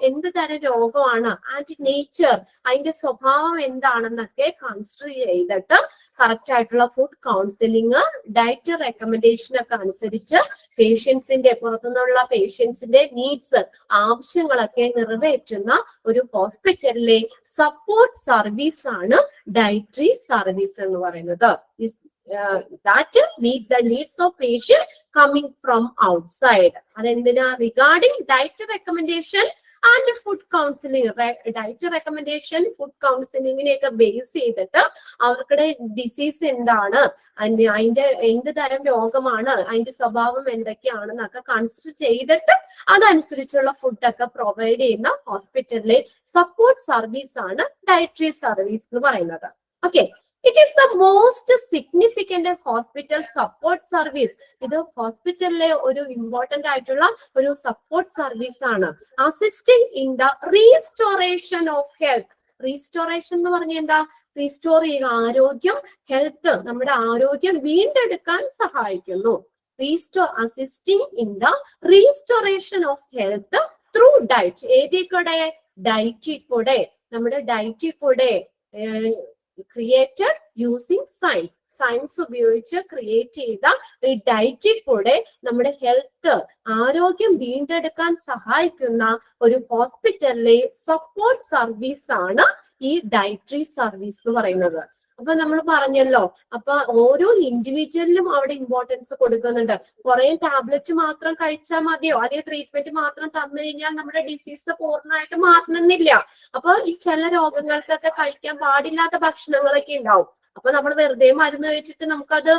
എന്ത് തരം രോഗമാണ്, ആൻഡ് നേച്ചർ അതിന്റെ സ്വഭാവം എന്താണെന്നൊക്കെ കൺസിഡർ ചെയ്തിട്ട് കറക്റ്റ് ആയിട്ടുള്ള ഫുഡ് കൗൺസിലിംഗ് ഡയറ്റ് റെക്കമെൻഡേഷൻ ഒക്കെ അനുസരിച്ച് പേഷ്യൻസിന്റെ പുറത്തുനിന്നുള്ള പേഷ്യൻസിന്റെ നീഡ്സ് ആവശ്യങ്ങളൊക്കെ നിറവേറ്റുന്ന ഒരു ഹോസ്പിറ്റലിലെ സപ്പോർട്ട് സർവീസ് ആണ് ഡയറ്ററി സർവീസ് എന്ന് പറയുന്നത്. That meet the needs of patient coming from outside. അതെന്തിനാ, regarding diet recommendation and food counselling. Diet recommendation food കൗൺസിലിംഗിനെയൊക്കെ ബേസ് ചെയ്തിട്ട് അവർക്കുടെ ഡിസീസ് എന്താണ്, അതിന്റെ എന്ത് തരം രോഗമാണ്, അതിന്റെ സ്വഭാവം എന്തൊക്കെയാണെന്നൊക്കെ കൺസിഡർ ചെയ്തിട്ട് അതനുസരിച്ചുള്ള ഫുഡൊക്കെ പ്രൊവൈഡ് ചെയ്യുന്ന ഹോസ്പിറ്റലിലെ സപ്പോർട്ട് സർവീസ് ആണ് ഡയറ്ററി സർവീസ് എന്ന് പറയുന്നത്. Okay, It is the most significant hospital support service. ഇത് ഹോസ്പിറ്റലിലെ ഒരു ഇമ്പോർട്ടന്റ് ആയിട്ടുള്ള ഒരു സപ്പോർട്ട് സർവീസ് ആണ്. Assisting in the restoration of health. Restoration എന്ന് പറഞ്ഞാൽ എന്താ, റീസ്റ്റോർ ചെയ്യുക, ആരോഗ്യം, ഹെൽത്ത്, നമ്മുടെ ആരോഗ്യം വീണ്ടെടുക്കാൻ സഹായിക്കുന്നു. Assisting in the restoration of health through diet. ഏതിക്കൂടെ, ഡയറ്റിൽ കൂടെ, നമ്മുടെ ഡയറ്റിൽ കൂടെ ക്രിയേറ്റഡ് യൂസിങ് സയൻസ് ഉപയോഗിച്ച് ക്രിയേറ്റ് ചെയ്ത ഈ ഡയറ്റിൽ കൂടെ നമ്മുടെ ഹെൽത്ത്, ആരോഗ്യം വീണ്ടെടുക്കാൻ സഹായിക്കുന്ന ഒരു ഹോസ്പിറ്റലിലെ സപ്പോർട്ട് സർവീസ് ആണ് ഈ ഡയറ്ററി സർവീസ് എന്ന് പറയുന്നത്. അപ്പൊ നമ്മൾ പറഞ്ഞല്ലോ, അപ്പൊ ഓരോ ഇൻഡിവിജ്വലിനും അവിടെ ഇമ്പോർട്ടൻസ് കൊടുക്കുന്നുണ്ട്. കുറെ ടാബ്ലറ്റ് മാത്രം കഴിച്ചാൽ മതിയോ, അതേ ട്രീറ്റ്മെന്റ് മാത്രം തന്നു കഴിഞ്ഞാൽ നമ്മുടെ ഡിസീസ് പൂർണ്ണമായിട്ട് മാറണമെന്നില്ല. അപ്പൊ ഈ ചില രോഗങ്ങൾക്കൊക്കെ കഴിക്കാൻ പാടില്ലാത്ത ഭക്ഷണങ്ങളൊക്കെ ഉണ്ടാവും. അപ്പൊ നമ്മൾ വെറുതെ മരുന്ന് കഴിച്ചിട്ട് നമുക്കത്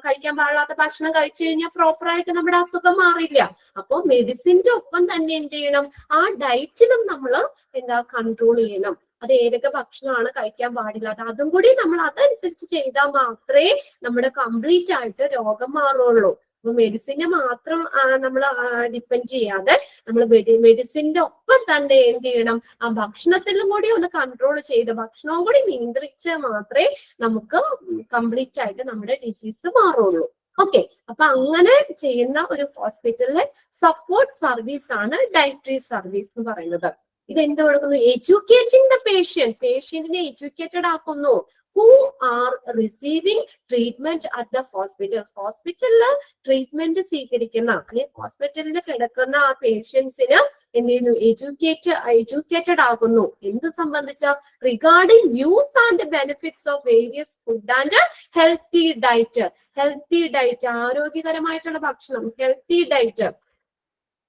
കഴിക്കാൻ പാടില്ലാത്ത ഭക്ഷണം കഴിച്ചു കഴിഞ്ഞാൽ പ്രോപ്പറായിട്ട് നമ്മുടെ അസുഖം മാറില്ല. അപ്പൊ മെഡിസിന്റെ ഒപ്പം തന്നെ എന്ത് ചെയ്യണം, ആ ഡയറ്റിലും നമ്മൾ കൺട്രോൾ ചെയ്യണം. അത് ഏതൊക്കെ ഭക്ഷണമാണ് കഴിക്കാൻ പാടില്ലാത്ത, അതും കൂടി നമ്മൾ അതനുസരിച്ച് ചെയ്താൽ മാത്രമേ നമ്മുടെ കംപ്ലീറ്റ് ആയിട്ട് രോഗം മാറുള്ളൂ. അപ്പൊ മെഡിസിനെ മാത്രം നമ്മൾ ഡിപ്പെൻഡ് ചെയ്യാതെ നമ്മൾ മെഡിസിന്റെ ഒപ്പം തന്നെ എന്ത് ചെയ്യണം, ആ ഭക്ഷണത്തിലും കൂടി ഒന്ന് കൺട്രോൾ ചെയ്ത് ഭക്ഷണവും കൂടി നിയന്ത്രിച്ചാൽ മാത്രമേ നമുക്ക് കംപ്ലീറ്റ് ആയിട്ട് നമ്മുടെ ഡിസീസ് മാറുള്ളൂ. ഓക്കെ, അപ്പൊ അങ്ങനെ ചെയ്യുന്ന ഒരു ഹോസ്പിറ്റലിലെ സപ്പോർട്ട് സർവീസ് ആണ് ഡയറ്ററി സർവീസ് എന്ന് പറയുന്നത്. ഇത് എന്ത് കൊടുക്കുന്നു, എഡ്യൂക്കേറ്റിംഗ് ദ പേഷ്യന്റിനെ എഡ്യൂക്കേറ്റഡ് ആക്കുന്നു. Who are receiving treatment at the ഹോസ്പിറ്റലില് ട്രീറ്റ്മെന്റ് സ്വീകരിക്കുന്ന അല്ലെങ്കിൽ ഹോസ്പിറ്റലിൽ കിടക്കുന്ന ആ പേഷ്യൻസിന് എന്ത് ചെയ്യുന്നു, എഡ്യൂക്കേറ്റഡ് ആകുന്നു. എന്ത് സംബന്ധിച്ച, regarding use and benefits of various food and healthy diet, ആരോഗ്യകരമായിട്ടുള്ള ഭക്ഷണം, ഹെൽത്തി ഡയറ്റ്.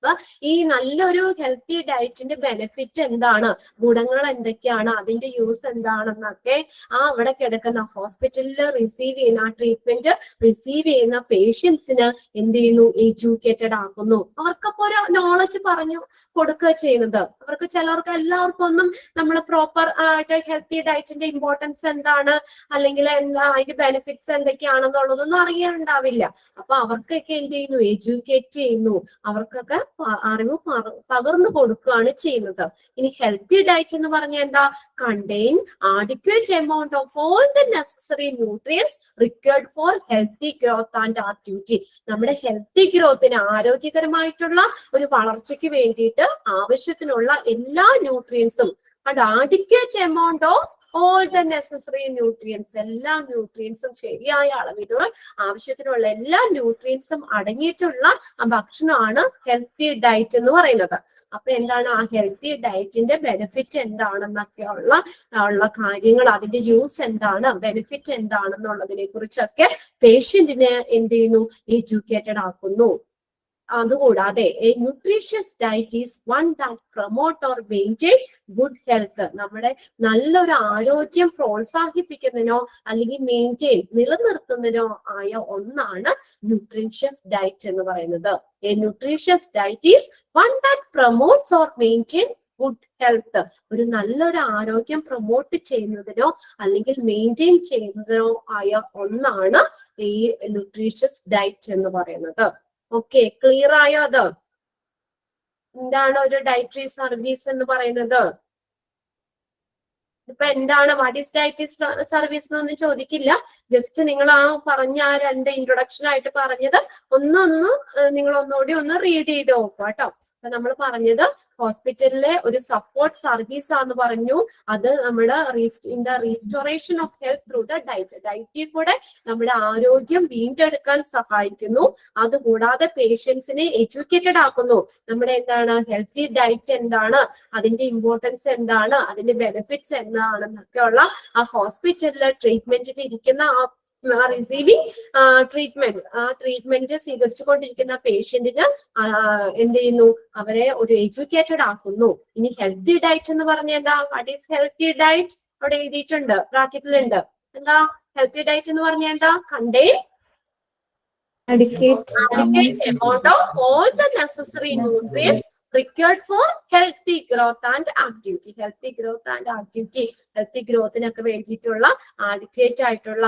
അപ്പൊ ഈ നല്ലൊരു ഹെൽത്തി ഡയറ്റിന്റെ ബെനിഫിറ്റ് എന്താണ്, ഗുണങ്ങൾ എന്തൊക്കെയാണ്, അതിന്റെ യൂസ് എന്താണെന്നൊക്കെ അവിടെ കിടക്കുന്ന ഹോസ്പിറ്റലിൽ റിസീവ് ചെയ്യുന്ന ആ ട്രീറ്റ്മെന്റ് റിസീവ് ചെയ്യുന്ന പേഷ്യൻസിന് എന്ത് ചെയ്യുന്നു, എഡ്യൂക്കേറ്റഡ് ആക്കുന്നു. അവർക്കപ്പോ ഒരു നോളജ് പറഞ്ഞു കൊടുക്കുക ചെയ്യുന്നത്. അവർക്ക് ചിലർക്ക് എല്ലാവർക്കും ഒന്നും നമ്മൾ പ്രോപ്പർ ആയിട്ട് ഹെൽത്തി ഡയറ്റിന്റെ ഇമ്പോർട്ടൻസ് എന്താണ്, അല്ലെങ്കിൽ എന്താ അതിന്റെ ബെനിഫിറ്റ്സ് എന്തൊക്കെയാണെന്നുള്ളതൊന്നും അറിയാനുണ്ടാവില്ല. അപ്പൊ അവർക്കൊക്കെ എന്ത് ചെയ്യുന്നു, എഡ്യൂക്കേറ്റ് ചെയ്യുന്നു. അവർക്കൊക്കെ അറിവ് പകർന്നു കൊടുക്കുകയാണ് ചെയ്യുന്നത്. ഇനി ഹെൽത്തി ഡയറ്റ് എന്ന് പറഞ്ഞാൽ എന്താ, contain adequate amount of all the necessary nutrients required for healthy growth and activity. നമ്മുടെ ഹെൽത്തി ഗ്രോത്തിന്, ആരോഗ്യകരമായിട്ടുള്ള ഒരു വളർച്ചയ്ക്ക് വേണ്ടിയിട്ട് ആവശ്യത്തിനുള്ള എല്ലാ ന്യൂട്രിയൻസും and adequate amount of all the necessary nutrients, എല്ലാ ന്യൂട്രിയൻസും ശരിയായ അളവിലുള്ള ആവശ്യത്തിനുള്ള എല്ലാ ന്യൂട്രിയൻസും അടങ്ങിയിട്ടുള്ള ഭക്ഷണമാണ് ഹെൽത്തി ഡയറ്റ് എന്ന് പറയുന്നത്. അപ്പൊ എന്താണ് ആ ഹെൽത്തി ഡയറ്റിന്റെ ബെനിഫിറ്റ് എന്താണെന്നൊക്കെ ഉള്ള കാര്യങ്ങൾ, അതിന്റെ യൂസ് എന്താണ്, ബെനിഫിറ്റ് എന്താണെന്നുള്ളതിനെ കുറിച്ചൊക്കെ പേഷ്യന്റിനെ എന്ത് ചെയ്യുന്നു, എഡ്യൂക്കേറ്റഡ് ആക്കുന്നു. അതുകൂടാതെ A nutritious diet is one that promote or maintain good health. നമ്മുടെ നല്ലൊരു ആരോഗ്യം പ്രോത്സാഹിപ്പിക്കുന്നതിനോ അല്ലെങ്കിൽ നിലനിർത്തുന്നതിനോ ആയ ഒന്നാണ് ന്യൂട്രീഷ്യസ് ഡയറ്റ് എന്ന് പറയുന്നത്. A nutritious diet is one that promotes or maintain good health. ഒരു നല്ലൊരു ആരോഗ്യം പ്രൊമോട്ട് ചെയ്യുന്നതിനോ അല്ലെങ്കിൽ മെയിൻറ്റെയിൻ ചെയ്യുന്നതിനോ ആയ ഒന്നാണ് ഈ ന്യൂട്രീഷ്യസ് ഡയറ്റ് എന്ന് പറയുന്നത്. ഓക്കെ, ക്ലിയർ ആയോ? അത് എന്താണ് ഒരു ഡയറ്ററി സർവീസ് എന്ന് പറയുന്നത്? ഇപ്പൊ എന്താണ് വാട്ട് ഈസ് ഡയറ്ററി സർവീസ് എന്നൊന്നും ചോദിക്കില്ല. ജസ്റ്റ് നിങ്ങൾ ആ പറഞ്ഞ ആ രണ്ട് ഇൻട്രൊഡക്ഷൻ ആയിട്ട് പറഞ്ഞത് നിങ്ങൾ ഒന്നുകൂടി ഒന്ന് റീഡ് ചെയ്ത് നോക്കുക കേട്ടോ. അപ്പൊ നമ്മൾ പറഞ്ഞത് ഹോസ്പിറ്റലിലെ ഒരു സപ്പോർട്ട് സർവീസ് ആണെന്ന് പറഞ്ഞു. അത് നമ്മുടെ restoration of health through the ഡയറ്റിൽ കൂടെ നമ്മുടെ ആരോഗ്യം വീണ്ടെടുക്കാൻ സഹായിക്കുന്നു. അതുകൂടാതെ പേഷ്യൻസിനെ എഡ്യൂക്കേറ്റഡ് ആക്കുന്നു. നമ്മുടെ എന്താണ് ഹെൽത്തി ഡയറ്റ് എന്താണ്, അതിന്റെ ഇമ്പോർട്ടൻസ് എന്താണ്, അതിന്റെ ബെനിഫിറ്റ്സ് എന്താണെന്നൊക്കെ ഉള്ള ആ ഹോസ്പിറ്റലിലെ ട്രീറ്റ്മെന്റിൽ ഇരിക്കുന്ന റിസീവിങ് ട്രീറ്റ്മെന്റ് സ്വീകരിച്ചുകൊണ്ടിരിക്കുന്ന പേഷ്യന്റിന് എന്ത് ചെയ്യുന്നു, അവരെ ഒരു എഡ്യൂക്കേറ്റഡ് ആക്കുന്നു. ഇനി ഹെൽത്തി ഡയറ്റ് എന്ന് പറഞ്ഞാൽ എന്താ, വാട്ട് ഈസ് ഹെൽത്തി ഡയറ്റ്? അവിടെ എഴുതിയിട്ടുണ്ട്, ബ്രാക്കറ്റിലുണ്ട്. എന്താ ഹെൽത്തി ഡയറ്റ് എന്ന് പറഞ്ഞാൽ എന്താ, contain adequate amount of all the necessary nutrients required for healthy growth and activity. Healthy ഗ്രോത്തിനൊക്കെ വേണ്ടിയിട്ടുള്ള ആഡിക്വേറ്റ് ആയിട്ടുള്ള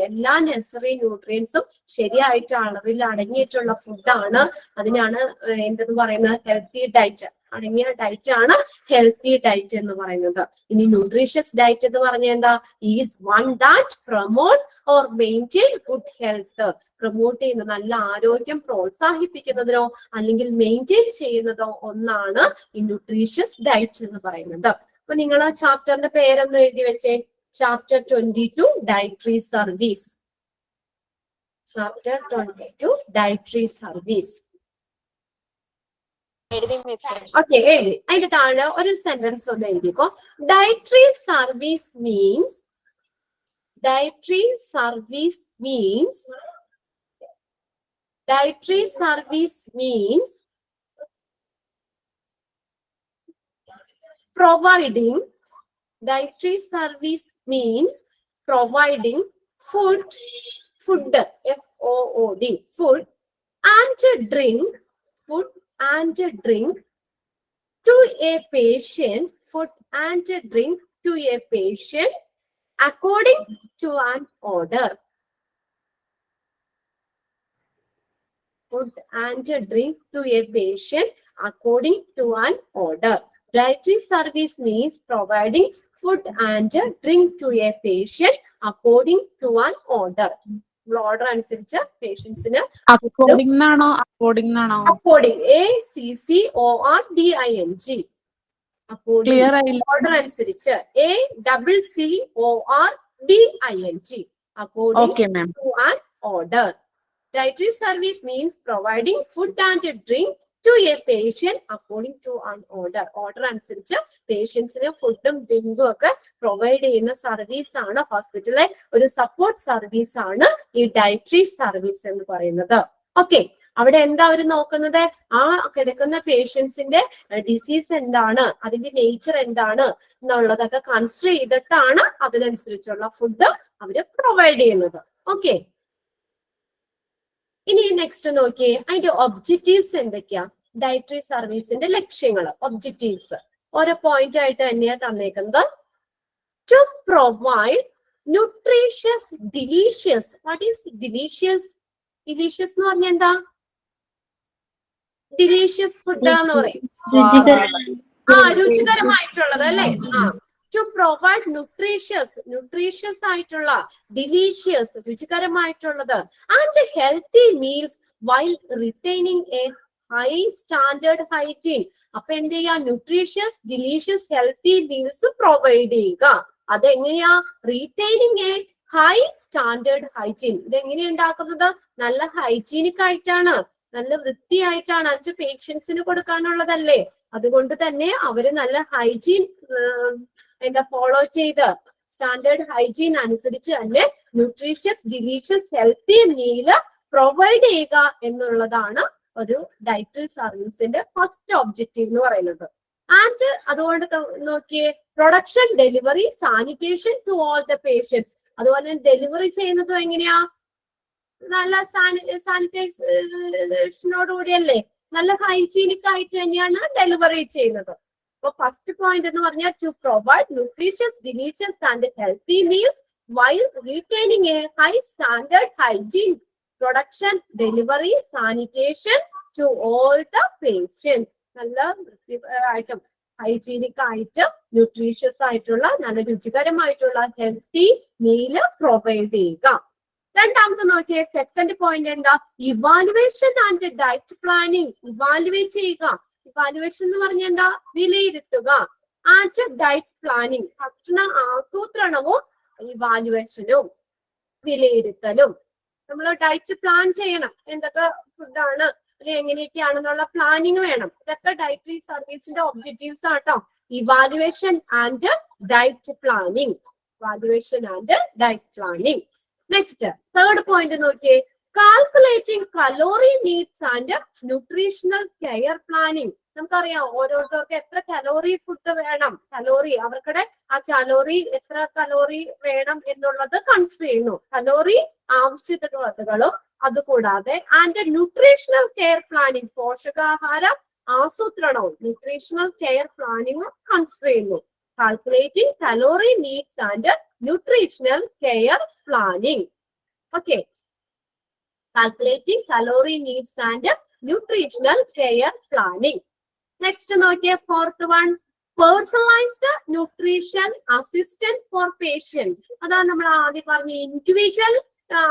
എല്ലാ നെസസറി ന്യൂട്രിയൻസും ശരിയായിട്ട് അളവിൽ അടങ്ങിയിട്ടുള്ള ഫുഡാണ്. അതിനാണ് എന്തെന്ന് പറയുന്നത്, ഹെൽത്തി ഡയറ്റ്. അടങ്ങിയ ഡയറ്റ് ആണ് ഹെൽത്തി ഡയറ്റ് എന്ന് പറയുന്നത്. ഇനി ന്യൂട്രീഷ്യസ് ഡയറ്റ് എന്ന് പറഞ്ഞാൽ എന്താ, is one that promote or maintain good health. Promote ചെയ്യുന്ന നല്ല ആരോഗ്യം പ്രോത്സാഹിപ്പിക്കുന്നതിനോ അല്ലെങ്കിൽ മെയിൻറ്റെയിൻ ചെയ്യുന്നതോ ഒന്നാണ് ഈ ന്യൂട്രീഷ്യസ് ഡയറ്റ് എന്ന് പറയുന്നത്. അപ്പൊ നിങ്ങൾ ചാപ്റ്ററിന്റെ പേരൊന്ന് എഴുതി വെച്ചേ. Chapter 22 dietary service. Chapter 22 dietary service. Okay, അതിന്റെ താഴെ ഒരു സെന്റൻസ് ഒന്ന് എഴുതിക്കോ. Dietary service means dietary service means providing food, food and drink to a patient, according to an order. Food and drink to a patient according to an order. Dietary service means providing food and drink to a patient according to an order. Order അനുസരിച്ച് പേഷ്യൻസിന് അക്കോർഡിംഗ് എന്നാണോ according ACCORDING ക്ലിയർ ആയില്ല. ഓർഡർ അനുസരിച്ച് ACCORDING according okay ma'am. to an order. Dietary service means providing food and drink to a patient according to an order. Order അനുസരിച്ച് പേഷ്യൻസിന് ഫുഡും ഡ്രിങ്കും ഒക്കെ പ്രൊവൈഡ് ചെയ്യുന്ന സർവീസ് ആണ്, ഹോസ്പിറ്റലിലെ ഒരു സപ്പോർട്ട് സർവീസ് ആണ് ഈ ഡയറ്ററി സർവീസ് എന്ന് പറയുന്നത്. ഓക്കെ, അവിടെ എന്താ അവർ നോക്കുന്നത്? ആ കിടക്കുന്ന പേഷ്യൻസിന്റെ ഡിസീസ് എന്താണ്, അതിന്റെ നേച്ചർ എന്താണ് എന്നുള്ളതൊക്കെ കൺസിഡർ ചെയ്തിട്ടാണ് അതിനനുസരിച്ചുള്ള ഫുഡ് അവര് പ്രൊവൈഡ് ചെയ്യുന്നത്. ഓക്കെ, ഇനി നെക്സ്റ്റ് നോക്കിയേ, അതിന്റെ ഒബ്ജക്റ്റീവ്സ് എന്തൊക്കെയാ? ഡയറ്ററി സർവീസിന്റെ ലക്ഷ്യങ്ങൾ, ഒബ്ജക്റ്റീവ്സ് ഓരോ പോയിന്റ് ആയിട്ട് തന്നെയാ തന്നേക്കുന്നത്. To provide nutritious delicious. What is delicious? Delicious എന്ന് പറഞ്ഞാൽ എന്താ? ഡിലീഷ്യസ് ഫുഡ് എന്ന് പറയും. രുചികരമായിട്ടുള്ളത് അല്ലെ? ടു പ്രൊവൈഡ് ന്യൂട്രീഷ്യസ് ആയിട്ടുള്ള, ഡിലീഷ്യസ് രുചികരമായിട്ടുള്ളത്, and healthy meals while retaining a high standard hygiene. അപ്പൊ എന്ത് ചെയ്യാ? Nutritious, delicious, healthy meals provide ചെയ്യുക. അതെങ്ങനെയാ? Retaining a high standard hygiene. ഇതെങ്ങനെയാ ഉണ്ടാക്കുന്നത്? നല്ല ഹൈജീനിക് ആയിട്ടാണ്, നല്ല വൃത്തിയായിട്ടാണ്. അത് പേഷ്യൻസിന് കൊടുക്കാനുള്ളതല്ലേ, അതുകൊണ്ട് തന്നെ അവര് നല്ല ഹൈജീൻ ഫോളോ ചെയ്ത് സ്റ്റാൻഡേർഡ് ഹൈജീൻ അനുസരിച്ച് തന്നെ nutritious, delicious, healthy meal provide ചെയ്യുക എന്നുള്ളതാണ് ഒരു ഡയറ്ററി സർവീസിന്റെ ഫസ്റ്റ് ഒബ്ജക്റ്റീവ് എന്ന് പറയുന്നത്. ആൻഡ് അതുകൊണ്ട് നോക്കിയേ, production, delivery, sanitation to all the patients. അതുപോലെ ഡെലിവറി ചെയ്യുന്നതും എങ്ങനെയാ? നല്ല സാനിറ്റൈസേഷനോടുകൂടിയല്ലേ, നല്ല ഹൈജീനിക് ആയിട്ട് തന്നെയാണ് ഡെലിവറി ചെയ്യുന്നത്. അപ്പൊ ഫസ്റ്റ് പോയിന്റ് എന്ന് പറഞ്ഞാൽ to provide nutritious, delicious and healthy meals while retaining a high standard hygiene, production, delivery, sanitation to all the patients. നല്ല ആയിട്ടും ഹൈജീനിക് ആയിട്ട് ന്യൂട്രീഷ്യസ് ആയിട്ടുള്ള നല്ല രുചികരമായിട്ടുള്ള ഹെൽത്തി മീല് പ്രൊവൈഡ് ചെയ്യുക. രണ്ടാമത്തെ നോക്കിയേ, സെക്കൻഡ് പോയിന്റ് എന്താ? Evaluation and diet planning. Evaluate ചെയ്യുക. ഇവാലുവേഷൻ എന്ന് പറഞ്ഞാൽ എന്താ? വിലയിരുത്തുക. ആൻഡ് ഡയറ്റ് പ്ലാനിങ്, ഭക്ഷണ ആസൂത്രണവും ഇവാലുവേഷനും വിലയിരുത്തലും. നമ്മൾ ഡയറ്റ് പ്ലാൻ ചെയ്യണം, എന്തൊക്കെ ഫുഡാണ് അല്ലെങ്കിൽ എങ്ങനെയൊക്കെയാണെന്നുള്ള പ്ലാനിങ് വേണം. ഇതൊക്കെ ഡയറ്ററി സർവീസിന്റെ ഒബ്ജക്റ്റീവ്സ് ആട്ടോ. Evaluation and diet planning. Evaluation and diet planning. Next third point നോക്കിയേ, calculating calorie needs and nutritional care planning. നമുക്കറിയാം ഓരോരുത്തർക്ക് എത്ര കലോറി ഫുഡ് വേണം, കലോറി അവർക്കടെ ആ കലോറി എത്ര കലോറി വേണം എന്നുള്ളത് കൺസിഡർ ചെയ്യുന്നു. കലോറി ആവശ്യകതകളും അതുകൂടാതെ ആൻഡ് ന്യൂട്രീഷണൽ കെയർ പ്ലാനിങ്, പോഷകാഹാര ആസൂത്രണവും ന്യൂട്രീഷണൽ കെയർ പ്ലാനിങ് കൺസിഡർ ചെയ്യുന്നു. Calculating calorie needs and nutritional care planning. Okay, calculating calorie needs and nutritional care planning. Next നോക്കിയേ, fourth one, personalised nutrition assistant for patient. അതാണ് നമ്മൾ ആദ്യം പറഞ്ഞ ഇൻഡിവിജ്വൽ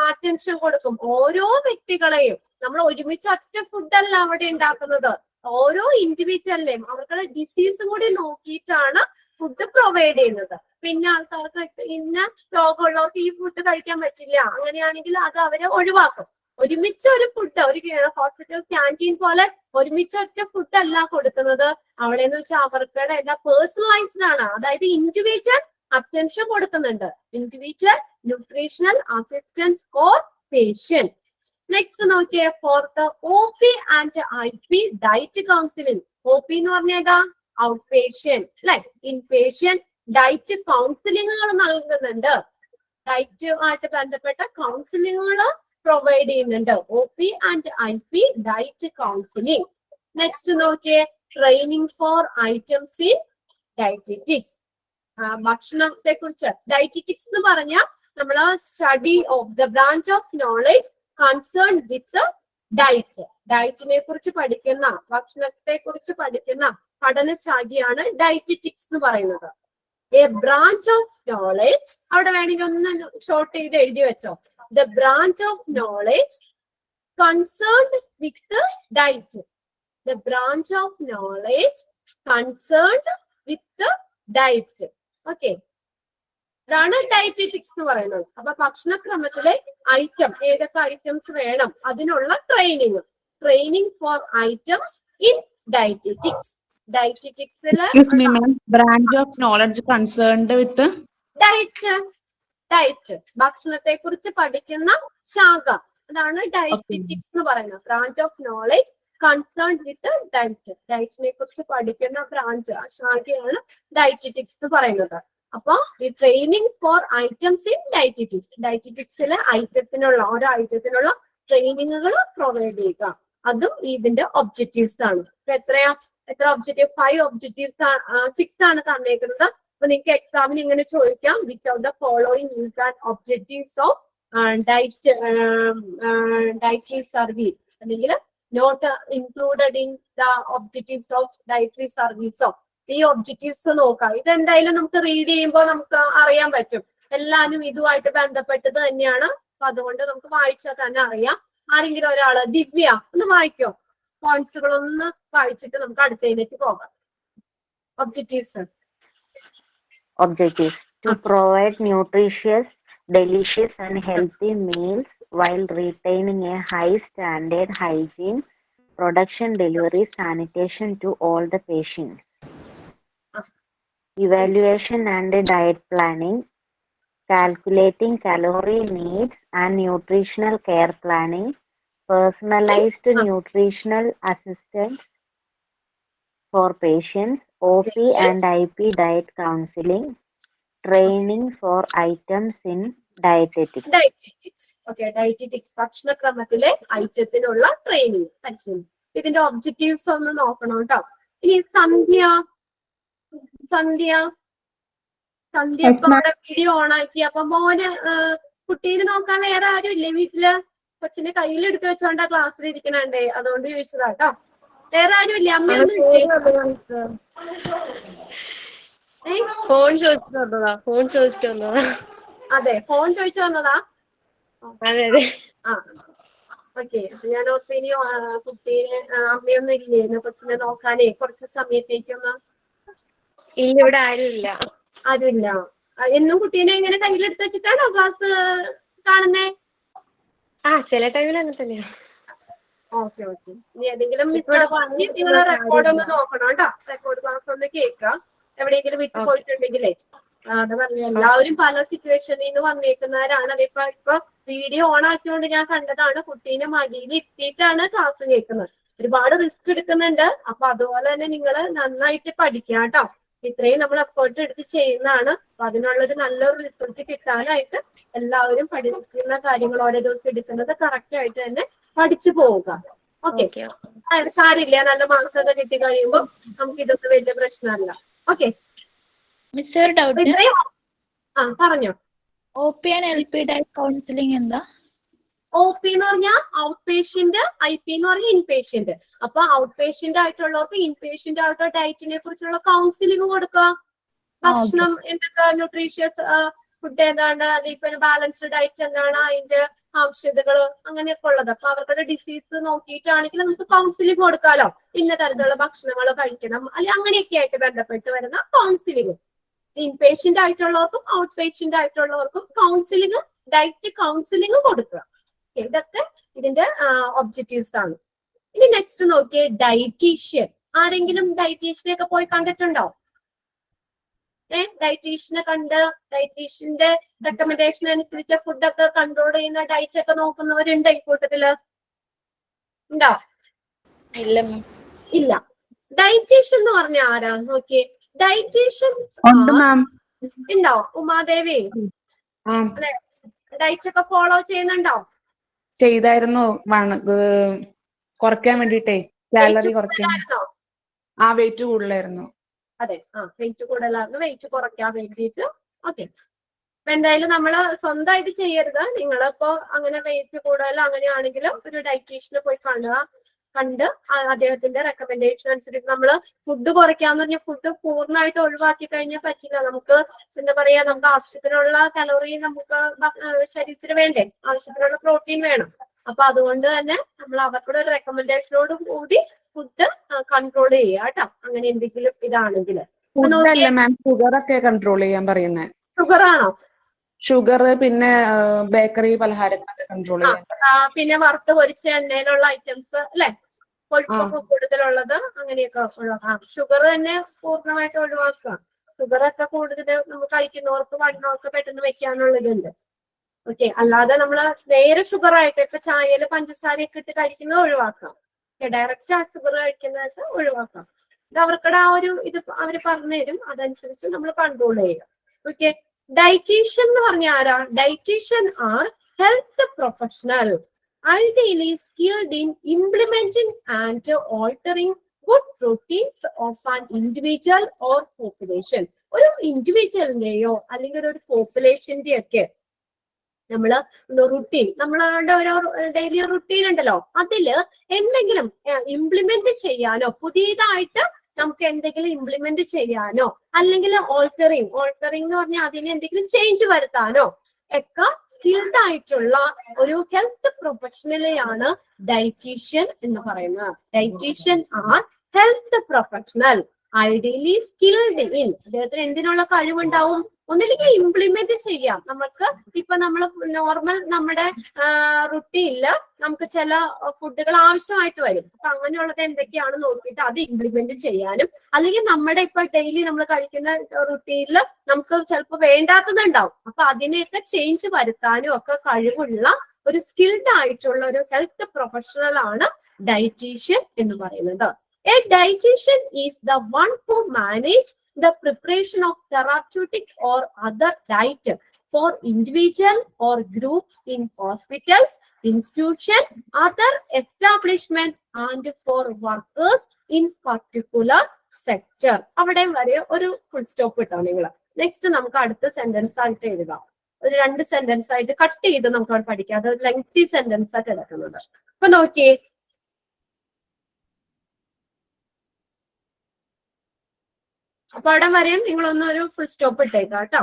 അറ്റൻഷൻ കൊടുക്കും. ഓരോ വ്യക്തികളെയും നമ്മൾ ഒരുമിച്ച് ഒറ്റ ഫുഡല്ല അവിടെ ഉണ്ടാക്കുന്നത്. ഓരോ ഇൻഡിവിജ്വലിനെയും അവരുടെ ഡിസീസും കൂടി നോക്കിയിട്ടാണ് ഫുഡ് പ്രൊവൈഡ് ചെയ്യുന്നത്. പിന്നെ ആൾക്കാർക്ക് ഇന്ന രോഗമുള്ളവർക്ക് ഈ ഫുഡ് കഴിക്കാൻ പറ്റില്ല, അങ്ങനെയാണെങ്കിൽ അത് അവരെ ഒഴിവാക്കും. ഒരുമിച്ച് ഒരു ഫുഡ്, ഒരു ഹോസ്പിറ്റൽ ക്യാൻറ്റീൻ പോലെ ഒരുമിച്ച് ഒറ്റ ഫുഡ് അല്ല കൊടുക്കുന്നത് അവിടെ എന്ന് വെച്ചാൽ അവർക്ക് എന്താ പേഴ്സണലൈസ്ഡ് ആണ്. അതായത് ഇൻഡിവിജ്വൽ അറ്റൻഷൻ കൊടുക്കുന്നുണ്ട്. Individual nutritional assistance for patient. Next നോക്കിയേ, fourth OP and IP diet counselling. OP എന്ന് പറഞ്ഞേതാ, ഔട്ട് പേഷ്യന്റ് അല്ലെ. ഇൻ പേഷ്യന്റ് ഡയറ്റ് കൗൺസിലിങ്ങുകൾ നൽകുന്നുണ്ട്. ഡയറ്റുമായിട്ട് ബന്ധപ്പെട്ട കൗൺസിലിങ്ങുകൾ പ്രൊവൈഡ് ചെയ്യുന്നുണ്ട്. OP and IP diet counselling. Next നോക്കിയേ, training for items in dietetics. ഭക്ഷണത്തെ കുറിച്ച് ഡയറ്ററ്റിക്സ് എന്ന് പറഞ്ഞാൽ നമ്മൾ study of the branch of knowledge concern with diet. ഡയറ്റിനെ കുറിച്ച് പഠിക്കുന്ന, ഭക്ഷണത്തെ കുറിച്ച് പഠിക്കുന്ന പഠനശാഖയാണ് ഡയറ്ററ്റിക്സ് എന്ന് പറയുന്നത്. എ ബ്രാഞ്ച് ഓഫ് നോളജ്, അവിടെ വേണമെങ്കിൽ ഒന്ന് ഷോർട്ട് ചെയ്ത് എഴുതി വെച്ചോ. The branch of knowledge concerned with diet. The branch of knowledge concerned with diet. Okay, ഇതാണ് ഡയറ്ററ്റിക്സ് എന്ന് പറയുന്നത്. അപ്പൊ ഭക്ഷണക്രമത്തിലെ ഐറ്റം, ഏതൊക്കെ ഐറ്റംസ് വേണം, അതിനുള്ള training. Training for items in dietetics. ഡയറ്ററ്റിക്സില് branch of knowledge concerned with diet. Diet ഭക്ഷണത്തെ കുറിച്ച് പഠിക്കുന്ന ശാഖ, അതാണ് ഡയറ്ററ്റിക്സ് എന്ന് പറയുന്നത്. Branch of knowledge concern with diet. ഡയറ്റിനെ കുറിച്ച് പഠിക്കുന്ന ബ്രാഞ്ച്, ശാഖയാണ് ഡയറ്ററ്റിക്സ് എന്ന് പറയുന്നത്. അപ്പൊ ഈ training for items in dietetics. ഡയറ്ററ്റിക്സിലെ ഐറ്റത്തിനുള്ള, ഓരോ ഐറ്റത്തിനുള്ള ട്രെയിനിങ്ങുകൾ പ്രൊവൈഡ് ചെയ്യുക. അതും ഇതിന്റെ ഒബ്ജക്റ്റീവ്സ് ആണ്. എത്ര ഒബ്ജക്റ്റീവ്? 5 ഒബ്ജക്റ്റീവ്സ് 6 ആണ് തന്നേക്കുന്നത്. അപ്പൊ നിങ്ങൾക്ക് എക്സാമിന് ഇങ്ങനെ ചോദിക്കാം, which of the following is an objectives of dietary service, അല്ലെങ്കിൽ not included in the objectives of dietary സർവീസോ. ഈ ഒബ്ജക്റ്റീവ്സ് നോക്കാം. ഇതെന്തായാലും നമുക്ക് റീഡ് ചെയ്യുമ്പോൾ നമുക്ക് അറിയാൻ പറ്റും, എല്ലാവരും ഇതുമായിട്ട് ബന്ധപ്പെട്ടത് തന്നെയാണ്. അപ്പൊ അതുകൊണ്ട് നമുക്ക് വായിച്ചാൽ തന്നെ അറിയാം. ആരെങ്കിലും ഒരാള്, ദിവ്യ ഒന്ന് വായിക്കോ, പോയിന്റ്സുകളൊന്ന് വായിച്ചിട്ട് നമുക്ക് അടുത്തതിലേക്ക് പോകാം. Objectives. Objectives: to provide nutritious, delicious and healthy meals while retaining a high standard hygiene, production, delivery, sanitation to all the patients. Evaluation and diet planning, calculating calorie needs and nutritional care planning, personalized nutritional assistance for patients, OP and IP diet counseling, training for items in dietetics. Dietetics. Okay, dietetics ഭക്ഷണക്രമത്തിലെ ഐറ്റത്തിനുള്ള ട്രെയിനിങ്, പരിശീലനം. ഇതിന്റെ ഒബ്ജക്റ്റീവ്സ് ഒന്ന് നോക്കണം കേട്ടോ. ഇനി സന്ധ്യ ഇപ്പൊ അവിടെ വീഡിയോ ഓൺ ആക്കി. അപ്പൊ മോന്, കുട്ടീനെ നോക്കാൻ വേറെ ആരും ഇല്ലേ വീട്ടില്? കൊച്ചിനെ കയ്യിൽ എടുത്ത് വെച്ചോണ്ടാ ക്ലാസ്സിൽ ഇരിക്കണേ, അതുകൊണ്ട് ചോദിച്ചതാ കേട്ടോ. വേറെ ആരും ഇല്ലേ? അമ്മയൊന്നും ഫോൺ ചോദിച്ചിട്ട് വന്നതാ. അതെ, ഫോൺ ചോദിച്ചു വന്നതാ. അതെ അതെ. ആ ഓക്കെ. ഞാൻ ഓർത്ത് ഇനി കുട്ടീനെ, അമ്മയൊന്നും ഇല്ലേ കൊച്ചിനെ നോക്കാനേ കുറച്ച് സമയത്തേക്കൊന്ന്? ഇല്ല, ഇവിടെ ആരുമില്ല. ആരുമില്ല. എന്നും കുട്ടീനെ ഇങ്ങനെ കയ്യിലെടുത്ത് വെച്ചിട്ടാണോ ക്ലാസ് കാണുന്നേ? ചില ടൈമിൽ അങ്ങനെ തന്നെയാ. ഓക്കെ. ഇനി ഏതെങ്കിലും നിങ്ങളെ റെക്കോർഡ് ഒന്ന് നോക്കണം കേട്ടോ. റെക്കോർഡ് ക്ലാസ് ഒന്ന് കേൾക്കാം. എവിടെയെങ്കിലും വിട്ടു പോയിട്ടുണ്ടെങ്കിലേ. അത് പറഞ്ഞു, എല്ലാവരും പല സിറ്റുവേഷനിൽ നിന്ന് വന്നേക്കുന്നവരാണ്. അതിപ്പോ വീഡിയോ ഓൺ ആക്കിയോണ്ട് ഞാൻ കണ്ടതാണ്, കുട്ടീനെ മടിയിൽ എത്തിയിട്ടാണ് ക്ലാസ് കേൾക്കുന്നത്. ഒരുപാട് റിസ്ക് എടുക്കുന്നുണ്ട്. അപ്പൊ അതുപോലെ തന്നെ നിങ്ങൾ നന്നായിട്ട് പഠിക്കുക കേട്ടോ. ഇത്രയും നമ്മൾ എഫേർട്ട് എടുത്ത് ചെയ്യുന്നതാണ്. അപ്പൊ അതിനുള്ളൊരു നല്ലൊരു റിസൾട്ട് കിട്ടാനായിട്ട് എല്ലാവരും പഠിക്കുന്ന കാര്യങ്ങൾ ഓരോ ദിവസം എടുക്കുന്നത് കറക്റ്റ് ആയിട്ട് തന്നെ പഠിച്ചു പോവുക. ഓക്കെ, സാരില്ല, നല്ല മാർക്സ് ഒക്കെ കിട്ടി കഴിയുമ്പോ നമുക്ക് ഇതൊക്കെ വലിയ പ്രശ്നമല്ല. ഓക്കെ, പറഞ്ഞോ. OP and LP diet counseling എന്താ? OP എന്ന് പറഞ്ഞാൽ ഔട്ട് പേഷ്യന്റ്, IP എന്ന് പറഞ്ഞാൽ ഇൻപേഷ്യന്റ്. അപ്പൊ ഔട്ട് പേഷ്യന്റ് ആയിട്ടുള്ളവർക്ക് ഇൻപേഷ്യന്റ് ആയിട്ടുള്ള ഡയറ്റിനെ കുറിച്ചുള്ള കൗൺസിലിംഗ് കൊടുക്കുക. ഭക്ഷണം എന്തൊക്കെ ന്യൂട്രീഷ്യസ് ഫുഡ് ഏതാണ്, അതിപ്പോ ബാലൻസ്ഡ് ഡയറ്റ് എന്താണ്, അതിന്റെ ആവശ്യകതകള് അങ്ങനെയൊക്കെ ഉള്ളത്. അപ്പൊ അവർക്കുടെ ഡിസീസ് നോക്കിയിട്ടാണെങ്കിൽ നമുക്ക് കൗൺസിലിംഗ് കൊടുക്കാലോ. ഇന്ന തരത്തിലുള്ള ഭക്ഷണങ്ങൾ കഴിക്കണം, അല്ലെങ്കിൽ അങ്ങനെയൊക്കെ ആയിട്ട് ബന്ധപ്പെട്ട് വരുന്ന കൗൺസിലിംഗ്. ഇൻപേഷ്യന്റ് ആയിട്ടുള്ളവർക്കും ഔട്ട് പേഷ്യന്റ് ആയിട്ടുള്ളവർക്കും കൗൺസിലിംഗ്, ഡയറ്റ് കൗൺസിലിംഗ് കൊടുക്കുക. ഇതൊക്കെ ഇതിന്റെ ഒബ്ജക്റ്റീവ്സ് ആണ്. ഇനി നെക്സ്റ്റ് നോക്കിയേ, ഡയറ്റീഷ്യൻ. ആരെങ്കിലും ഡയറ്റീഷ്യനെ ഒക്കെ പോയി കണ്ടിട്ടുണ്ടോ? ഡയറ്റീഷ്യനെ കണ്ട് ഡയറ്റീഷ്യന്റെ റെക്കമെൻഡേഷൻ അനുസരിച്ച ഫുഡൊക്കെ കൺട്രോൾ ചെയ്യുന്ന ഡയറ്റ് ഒക്കെ നോക്കുന്നവരുണ്ട് ഈ കൂട്ടത്തില്? ഉണ്ടോ? ഇല്ല മാം. ഇല്ല. ഡയറ്റീഷ്യൻ എന്ന് പറഞ്ഞ ആരാ നോക്കിയേ? ഡയറ്റീഷ്യൻ ഉണ്ട് മാം. ഉണ്ടോ? ഉമാദേവി ആ ഡയറ്റ് ഒക്കെ ഫോളോ ചെയ്യുന്നുണ്ടോ? ചെയ്തായിരുന്നു കുറയ്ക്കാൻ വേണ്ടിട്ടേ, കാലറി കുറയ്ക്കാൻ. ആ വെയിറ്റ് കൂടുതലായിരുന്നു. അതെ, വെയിറ്റ് കൂടുതലായിരുന്നു. വെയിറ്റ് കുറയ്ക്കാൻ വേണ്ടിയിട്ട്. ഓക്കെ, അപ്പൊ എന്തായാലും നമ്മള് സ്വന്തമായിട്ട് ചെയ്യരുത്. നിങ്ങളിപ്പോ അങ്ങനെ വെയിറ്റ് കൂടുതൽ അങ്ങനെയാണെങ്കിൽ ഒരു ഡയറ്റീഷ്യനെ പോയി കണ്ട് അദ്ദേഹത്തിന്റെ റെക്കമെൻഡേഷൻ അനുസരിച്ച് നമ്മള് ഫുഡ് കുറയ്ക്കാന്ന് പറഞ്ഞാൽ ഫുഡ് പൂർണ്ണമായിട്ട് ഒഴിവാക്കി കഴിഞ്ഞാൽ പറ്റില്ല. നമുക്ക് എന്താ പറയാ, നമുക്ക് ആവശ്യത്തിനുള്ള കലോറി നമുക്ക് ശരീരത്തിന് വേണ്ടേ, ആവശ്യത്തിനുള്ള പ്രോട്ടീൻ വേണം. അപ്പൊ അതുകൊണ്ട് തന്നെ നമ്മൾ അവരുടെ ഒരു റെക്കമെൻഡേഷനോട് കൂടി ഫുഡ് കൺട്രോൾ ചെയ്യുക കേട്ടോ. അങ്ങനെ എന്തെങ്കിലും ഇതാണെങ്കിൽ. ഫുഡല്ല മാം, ഷുഗർ ഒക്കെ കൺട്രോൾ ചെയ്യാൻ പറയുന്നത്. ഷുഗർ ആണോ? ഷുഗർ, പിന്നെ ബേക്കറി പലഹാരങ്ങളൊക്കെ കൺട്രോൾ ചെയ്യാൻ. പിന്നെ വറുത്ത് പൊരിച്ച എണ്ണയിലുള്ള ഐറ്റംസ് അല്ലെ, കൊഴുപ്പൊക്കെ കൂടുതലുള്ളത് അങ്ങനെയൊക്കെ ഒഴിവാക്കാം. ഷുഗർ തന്നെ പൂർണ്ണമായിട്ട് ഒഴിവാക്കുക. ഷുഗർ ഒക്കെ കൂടുതൽ നമ്മൾ കഴിക്കുന്നവർക്ക് വണ്ണമൊക്കെ പെട്ടെന്ന് വെക്കാനുള്ളതുണ്ട്. ഓക്കെ, അല്ലാതെ നമ്മള് നേരെ ഷുഗർ ആയിട്ട് ഇപ്പൊ ചായയില് പഞ്ചസാരയൊക്കെ ഇട്ട് കഴിക്കുന്നത് ഒഴിവാക്കാം. ഡയറക്റ്റ് ഷുഗർ കഴിക്കുന്നത് ഒഴിവാക്കാം. ഇത് അവർക്കടെ ആ ഒരു ഇത് അവര് പറഞ്ഞു തരും, അതനുസരിച്ച് നമ്മൾ കൺട്രോൾ ചെയ്യുക. ഓക്കെ, ഡയറ്റീഷ്യൻ എന്ന് പറഞ്ഞ ആരാ? Dietitian are health professional ideally skilled in implementing and altering good routines of an individual or population. ഒരു ഇൻഡിവിജ്വലിന്റെയോ അല്ലെങ്കിൽ ഒരു പോപ്പുലേഷന്റെ ഒക്കെ നമ്മള് റുട്ടീൻ, നമ്മളുടെ ഒരു ഡെയിലി റുട്ടീൻ ഉണ്ടല്ലോ, അതില് എന്തെങ്കിലും ഇംപ്ലിമെന്റ് ചെയ്യാനോ പുതിയതായിട്ട് നമുക്ക് എന്തെങ്കിലും ഇംപ്ലിമെന്റ് ചെയ്യാനോ അല്ലെങ്കിൽ ഓൾട്ടറിങ് എന്ന് പറഞ്ഞാൽ അതിന് എന്തെങ്കിലും ചേഞ്ച് വരുത്താനോ ഒക്കെ സ്കിൽഡ് ആയിട്ടുള്ള ഒരു ഹെൽത്ത് പ്രൊഫഷണലെയാണ് ഡയറ്റീഷ്യൻ എന്ന് പറയുന്നത്. Dietitian are health professional ideally skilled in. അദ്ദേഹത്തിന് എന്തിനുള്ള കഴിവുണ്ടാവും? ഒന്നില്ലെങ്കിൽ ഇംപ്ലിമെന്റ് ചെയ്യാം. നമുക്ക് ഇപ്പൊ നമ്മൾ നോർമൽ നമ്മുടെ റുട്ടീനില് നമുക്ക് ചില ഫുഡുകൾ ആവശ്യമായിട്ട് വരും. അപ്പൊ അങ്ങനെയുള്ളത് എന്തൊക്കെയാണ് നോക്കിയിട്ട് അത് ഇംപ്ലിമെന്റ് ചെയ്യാനും, അല്ലെങ്കിൽ നമ്മുടെ ഇപ്പൊ ഡെയിലി നമ്മൾ കഴിക്കുന്ന റുട്ടീനിൽ നമുക്ക് ചിലപ്പോൾ വേണ്ടാത്തതുണ്ടാവും. അപ്പൊ അതിനെയൊക്കെ ചേഞ്ച് വരുത്താനും ഒക്കെ കഴിവുള്ള ഒരു സ്കിൽഡ് ആയിട്ടുള്ള ഒരു ഹെൽത്ത് പ്രൊഫഷണൽ ആണ് ഡയറ്റീഷ്യൻ എന്ന് പറയുന്നത്. A dietitian is the one who manages the preparation of therapeutic or other diet for individual or group in hospitals, institution, other establishment and for workers in particular sector. അവിടെ വരെ ഒരു ഫുൾ സ്റ്റോപ്പ് ഇട്ടോ നിങ്ങൾ. നെക്സ്റ്റ് നമുക്ക് അടുത്ത സെന്റൻസ് ആയിട്ട് എഴുതാം. ഒരു 2 സെന്റൻസ് ആയിട്ട് കട്ട് ചെയ്ത് നമുക്ക് അവിടെ പഠിക്കാം. അത് ലെങ്തി സെന്റൻസ് ആയിട്ട് എടുക്കുന്നത്. അപ്പൊ നോക്കിയേ, അപ്പൊ അവിടെ വരെയും നിങ്ങളൊന്ന് ഒരു ഫുൾ സ്റ്റോപ്പ് ഇട്ടേക്കാം കേട്ടോ.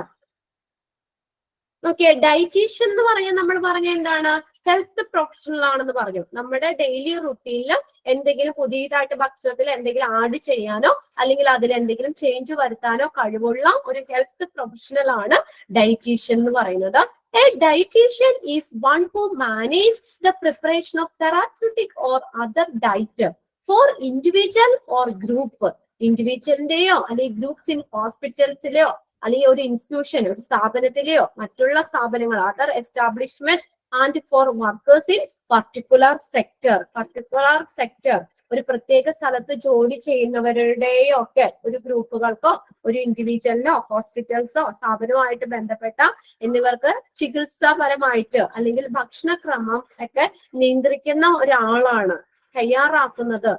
നോക്കിയേ, ഡയറ്റീഷ്യൻ എന്ന് പറയാൻ നമ്മൾ പറഞ്ഞ എന്താണ്? ഹെൽത്ത് പ്രൊഫഷണൽ ആണെന്ന് പറഞ്ഞു. നമ്മുടെ ഡെയിലി റുട്ടീനിൽ എന്തെങ്കിലും പുതിയതായിട്ട് ഭക്ഷണത്തിൽ എന്തെങ്കിലും ആഡ് ചെയ്യാനോ അല്ലെങ്കിൽ അതിൽ എന്തെങ്കിലും ചേഞ്ച് വരുത്താനോ കഴിവുള്ള ഒരു ഹെൽത്ത് പ്രൊഫഷണൽ ആണ് ഡയറ്റീഷ്യൻ എന്ന് പറയുന്നത്. A dietitian is one who manages the preparation of therapeutic or other diet for individual or group. ഇൻഡിവിജ്വലിന്റെയോ അല്ലെങ്കിൽ ഗ്രൂപ്പ്സ് ഇൻ ഹോസ്പിറ്റൽസിലെയോ അല്ലെങ്കിൽ ഒരു ഇൻസ്റ്റിറ്റ്യൂഷൻ, ഒരു സ്ഥാപനത്തിലെയോ മറ്റുള്ള സ്ഥാപനങ്ങൾ, other establishment and four workers in particular sector, ഒരു പ്രത്യേക സ്ഥലത്ത് ജോലി ചെയ്യുന്നവരുടെയോ ഒക്കെ ഒരു ഗ്രൂപ്പുകൾക്കോ ഒരു ഇൻഡിവിജ്വലിനോ ഹോസ്പിറ്റൽസോ സ്ഥാപനവുമായിട്ട് ബന്ധപ്പെട്ട എന്നിവർക്ക് ചികിത്സാപരമായിട്ട് അല്ലെങ്കിൽ ഭക്ഷണക്രമം ഒക്കെ നിയന്ത്രിക്കുന്ന ഒരാളാണ്, തയ്യാറാക്കുന്നത്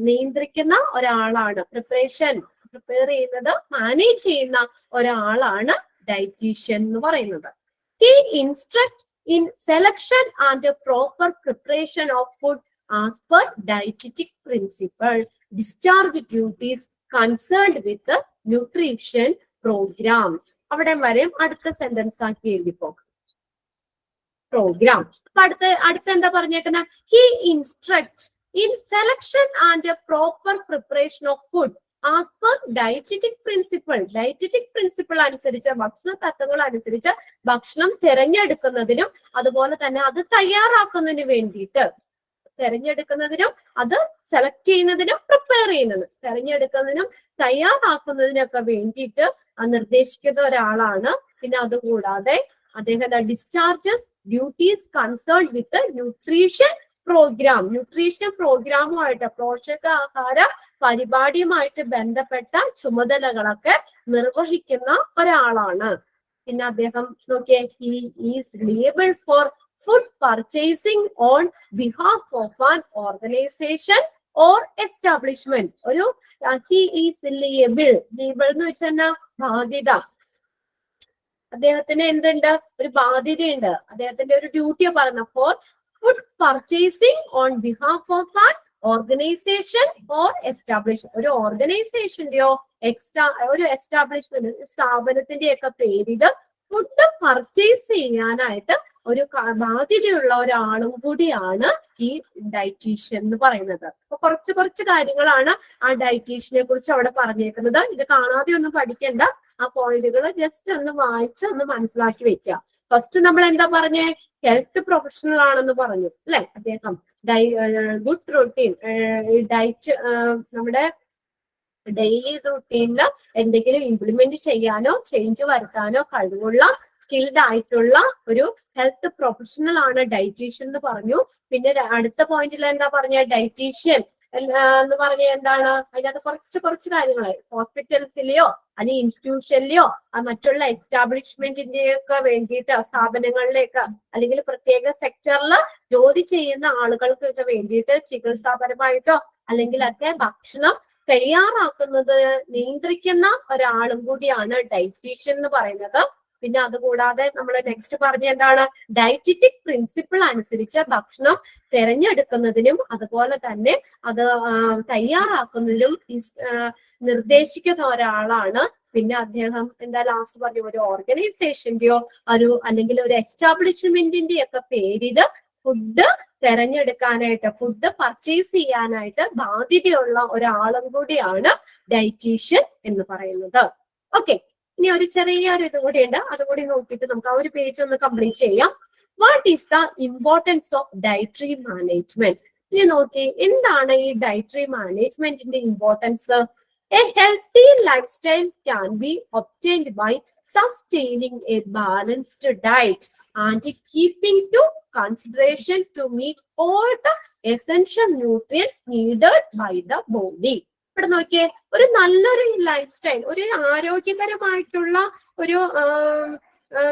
നിയന്ത്രിക്കുന്ന ഒരാളാണ്, പ്രിപ്പയർ ചെയ്യുന്നത് മാനേജ് ചെയ്യുന്ന ഒരാളാണ് ഡയറ്റീഷ്യൻ എന്ന് പറയുന്നത്. He instruct in selection and proper preparation of food as per dietetic principle, discharge duties concerned with nutrition programs. അവിടെ വരെ അടുത്ത സെന്റൻസ് ആക്കി എഴുതിപ്പോ പ്രോഗ്രാം. അപ്പൊ അടുത്ത എന്താ പറഞ്ഞേക്കുന്ന? He instruct in selection and a proper preparation of food as per dietetic principle അനുസരിച്ച്, ഭക്ഷണ തത്വങ്ങൾ അനുസരിച്ച് ഭക്ഷണം തിരഞ്ഞെടുക്കുന്നതിനും അതുപോലെ തന്നെ അത് തയ്യാറാക്കുന്നതിന് വേണ്ടിയിട്ട് തെരഞ്ഞെടുക്കുന്നതിനും അത് സെലക്ട് ചെയ്യുന്നതിനും പ്രിപ്പയർ ചെയ്യുന്നതിനും തെരഞ്ഞെടുക്കുന്നതിനും തയ്യാറാക്കുന്നതിനൊക്കെ വേണ്ടിയിട്ട് നിർദ്ദേശിക്കുന്ന ഒരാളാണ്. പിന്നെ അതുകൂടാതെ അദ്ദേഹം discharges duties concern with nutrition പ്രോഗ്രാമുമായിട്ട് പോഷകാഹാര പരിപാടിയുമായിട്ട് ബന്ധപ്പെട്ട ചുമതലകളൊക്കെ നിർവഹിക്കുന്ന ഒരാളാണ്. പിന്നെ അദ്ദേഹം നോക്കിയേ, he is liable for food purchasing on behalf of an organisation or establishment. ഒരു ഹി ഈസ് ലേബിൾ എന്ന് വെച്ചാൽ ബാധ്യത. അദ്ദേഹത്തിന് എന്തുണ്ട്? ഒരു ബാധ്യതയുണ്ട്. അദ്ദേഹത്തിന്റെ ഒരു ഡ്യൂട്ടിയെ പറഞ്ഞ four food purchasing on behalf of an organisation or establishment. ഒരു ഓർഗനൈസേഷന്റെയോ ഒരു എസ്റ്റാബ്ലിഷ്മെന്റ് സ്ഥാപനത്തിന്റെയൊക്കെ പേരിൽ ഫുഡ് പർച്ചേസ് ചെയ്യാനായിട്ട് ഒരു ബാധ്യതയുള്ള ഒരാളും കൂടിയാണ് ഈ ഡയറ്റീഷ്യൻ എന്ന് പറയുന്നത്. അപ്പൊ കുറച്ച് കാര്യങ്ങളാണ് ആ ഡയറ്റീഷ്യനെ കുറിച്ച് അവിടെ പറഞ്ഞേക്കുന്നത്. ഇത് കാണാതെ ഒന്നും പഠിക്കണ്ട, ആ പോയിന്റുകൾ ജസ്റ്റ് ഒന്ന് വായിച്ച് ഒന്ന് മനസ്സിലാക്കി വെക്കുക. ഫസ്റ്റ് നമ്മൾ എന്താ പറഞ്ഞേ? ഹെൽത്ത് പ്രൊഫഷണൽ ആണെന്ന് പറഞ്ഞു അല്ലെ അദ്ദേഹം. ഗുഡ് റൂട്ടീൻ ഡയറ്റ് നമ്മുടെ ഡെയിലി റൂട്ടീനിൽ എന്തെങ്കിലും ഇംപ്ലിമെന്റ് ചെയ്യാനോ ചേഞ്ച് വരുത്താനോ കഴിവുള്ള സ്കിൽഡ് ആയിട്ടുള്ള ഒരു ഹെൽത്ത് പ്രൊഫഷണൽ ആണ് ഡയറ്റീഷ്യൻ എന്ന് പറഞ്ഞു. പിന്നെ അടുത്ത പോയിന്റിൽ എന്താ പറഞ്ഞ? ഡയറ്റീഷ്യൻ എന്ന് പറഞ്ഞ എന്താണ്? അതിനകത്ത് കുറച്ച് കാര്യങ്ങൾ ഹോസ്പിറ്റൽസിലെയോ അല്ലെങ്കിൽ ഇൻസ്റ്റിറ്റ്യൂഷനിലെയോ മറ്റുള്ള എസ്റ്റാബ്ലിഷ്മെന്റിന്റെയൊക്കെ വേണ്ടിയിട്ട് സ്ഥാപനങ്ങളിലേക്ക് അല്ലെങ്കിൽ പ്രത്യേക സെക്ടറിൽ ജോലി ചെയ്യുന്ന ആളുകൾക്കൊക്കെ വേണ്ടിയിട്ട് ചികിത്സാപരമായിട്ടോ അല്ലെങ്കിൽ ഒക്കെ ഭക്ഷണം തയ്യാറാക്കുന്നത് നിയന്ത്രിക്കുന്ന ഒരാളും കൂടിയാണ് ഡയറ്റീഷ്യൻ എന്ന് പറയുന്നത്. പിന്നെ അതുകൂടാതെ നമ്മൾ നെക്സ്റ്റ് പറഞ്ഞ എന്താണ്? ഡയറ്ററ്റിക് പ്രിൻസിപ്പിൾ അനുസരിച്ച് ഭക്ഷണം തിരഞ്ഞെടുക്കുന്നതിനും അതുപോലെ തന്നെ അത് തയ്യാറാക്കുന്നതിനും നിർദ്ദേശിക്കുന്ന ഒരാളാണ്. പിന്നെ അദ്ദേഹം എന്താ ലാസ്റ്റ് പറഞ്ഞു? ഒരു ഓർഗനൈസേഷന്റെയോ അല്ലെങ്കിൽ ഒരു എസ്റ്റാബ്ലിഷ്മെന്റിന്റെ ഒക്കെ പേരില് ഫുഡ് തെരഞ്ഞെടുക്കാനായിട്ട് ഫുഡ് പർച്ചേസ് ചെയ്യാനായിട്ട് ബാധ്യതയുള്ള ഒരാളും കൂടിയാണ് ഡയറ്റീഷ്യൻ എന്ന് പറയുന്നത്. ഓക്കെ, ഇനി ഒരു ചെറിയൊരു ഇതും കൂടി ഉണ്ട്, അതും കൂടി നോക്കിയിട്ട് നമുക്ക് ആ ഒരു പേജ് ഒന്ന് കംപ്ലീറ്റ് ചെയ്യാം. What is the importance of dietary management? ഇനി നോക്കി, എന്താണ് ഈ ഡയറ്ററി മാനേജ്മെന്റിന്റെ importance? A healthy lifestyle can be obtained by sustaining a balanced diet and keeping to consideration to meet all the essential nutrients needed by the body. ഇവിടെ നോക്കിയേ, ഒരു നല്ലൊരു ലൈഫ് സ്റ്റൈൽ, ഒരു ആരോഗ്യകരമായിട്ടുള്ള ഒരു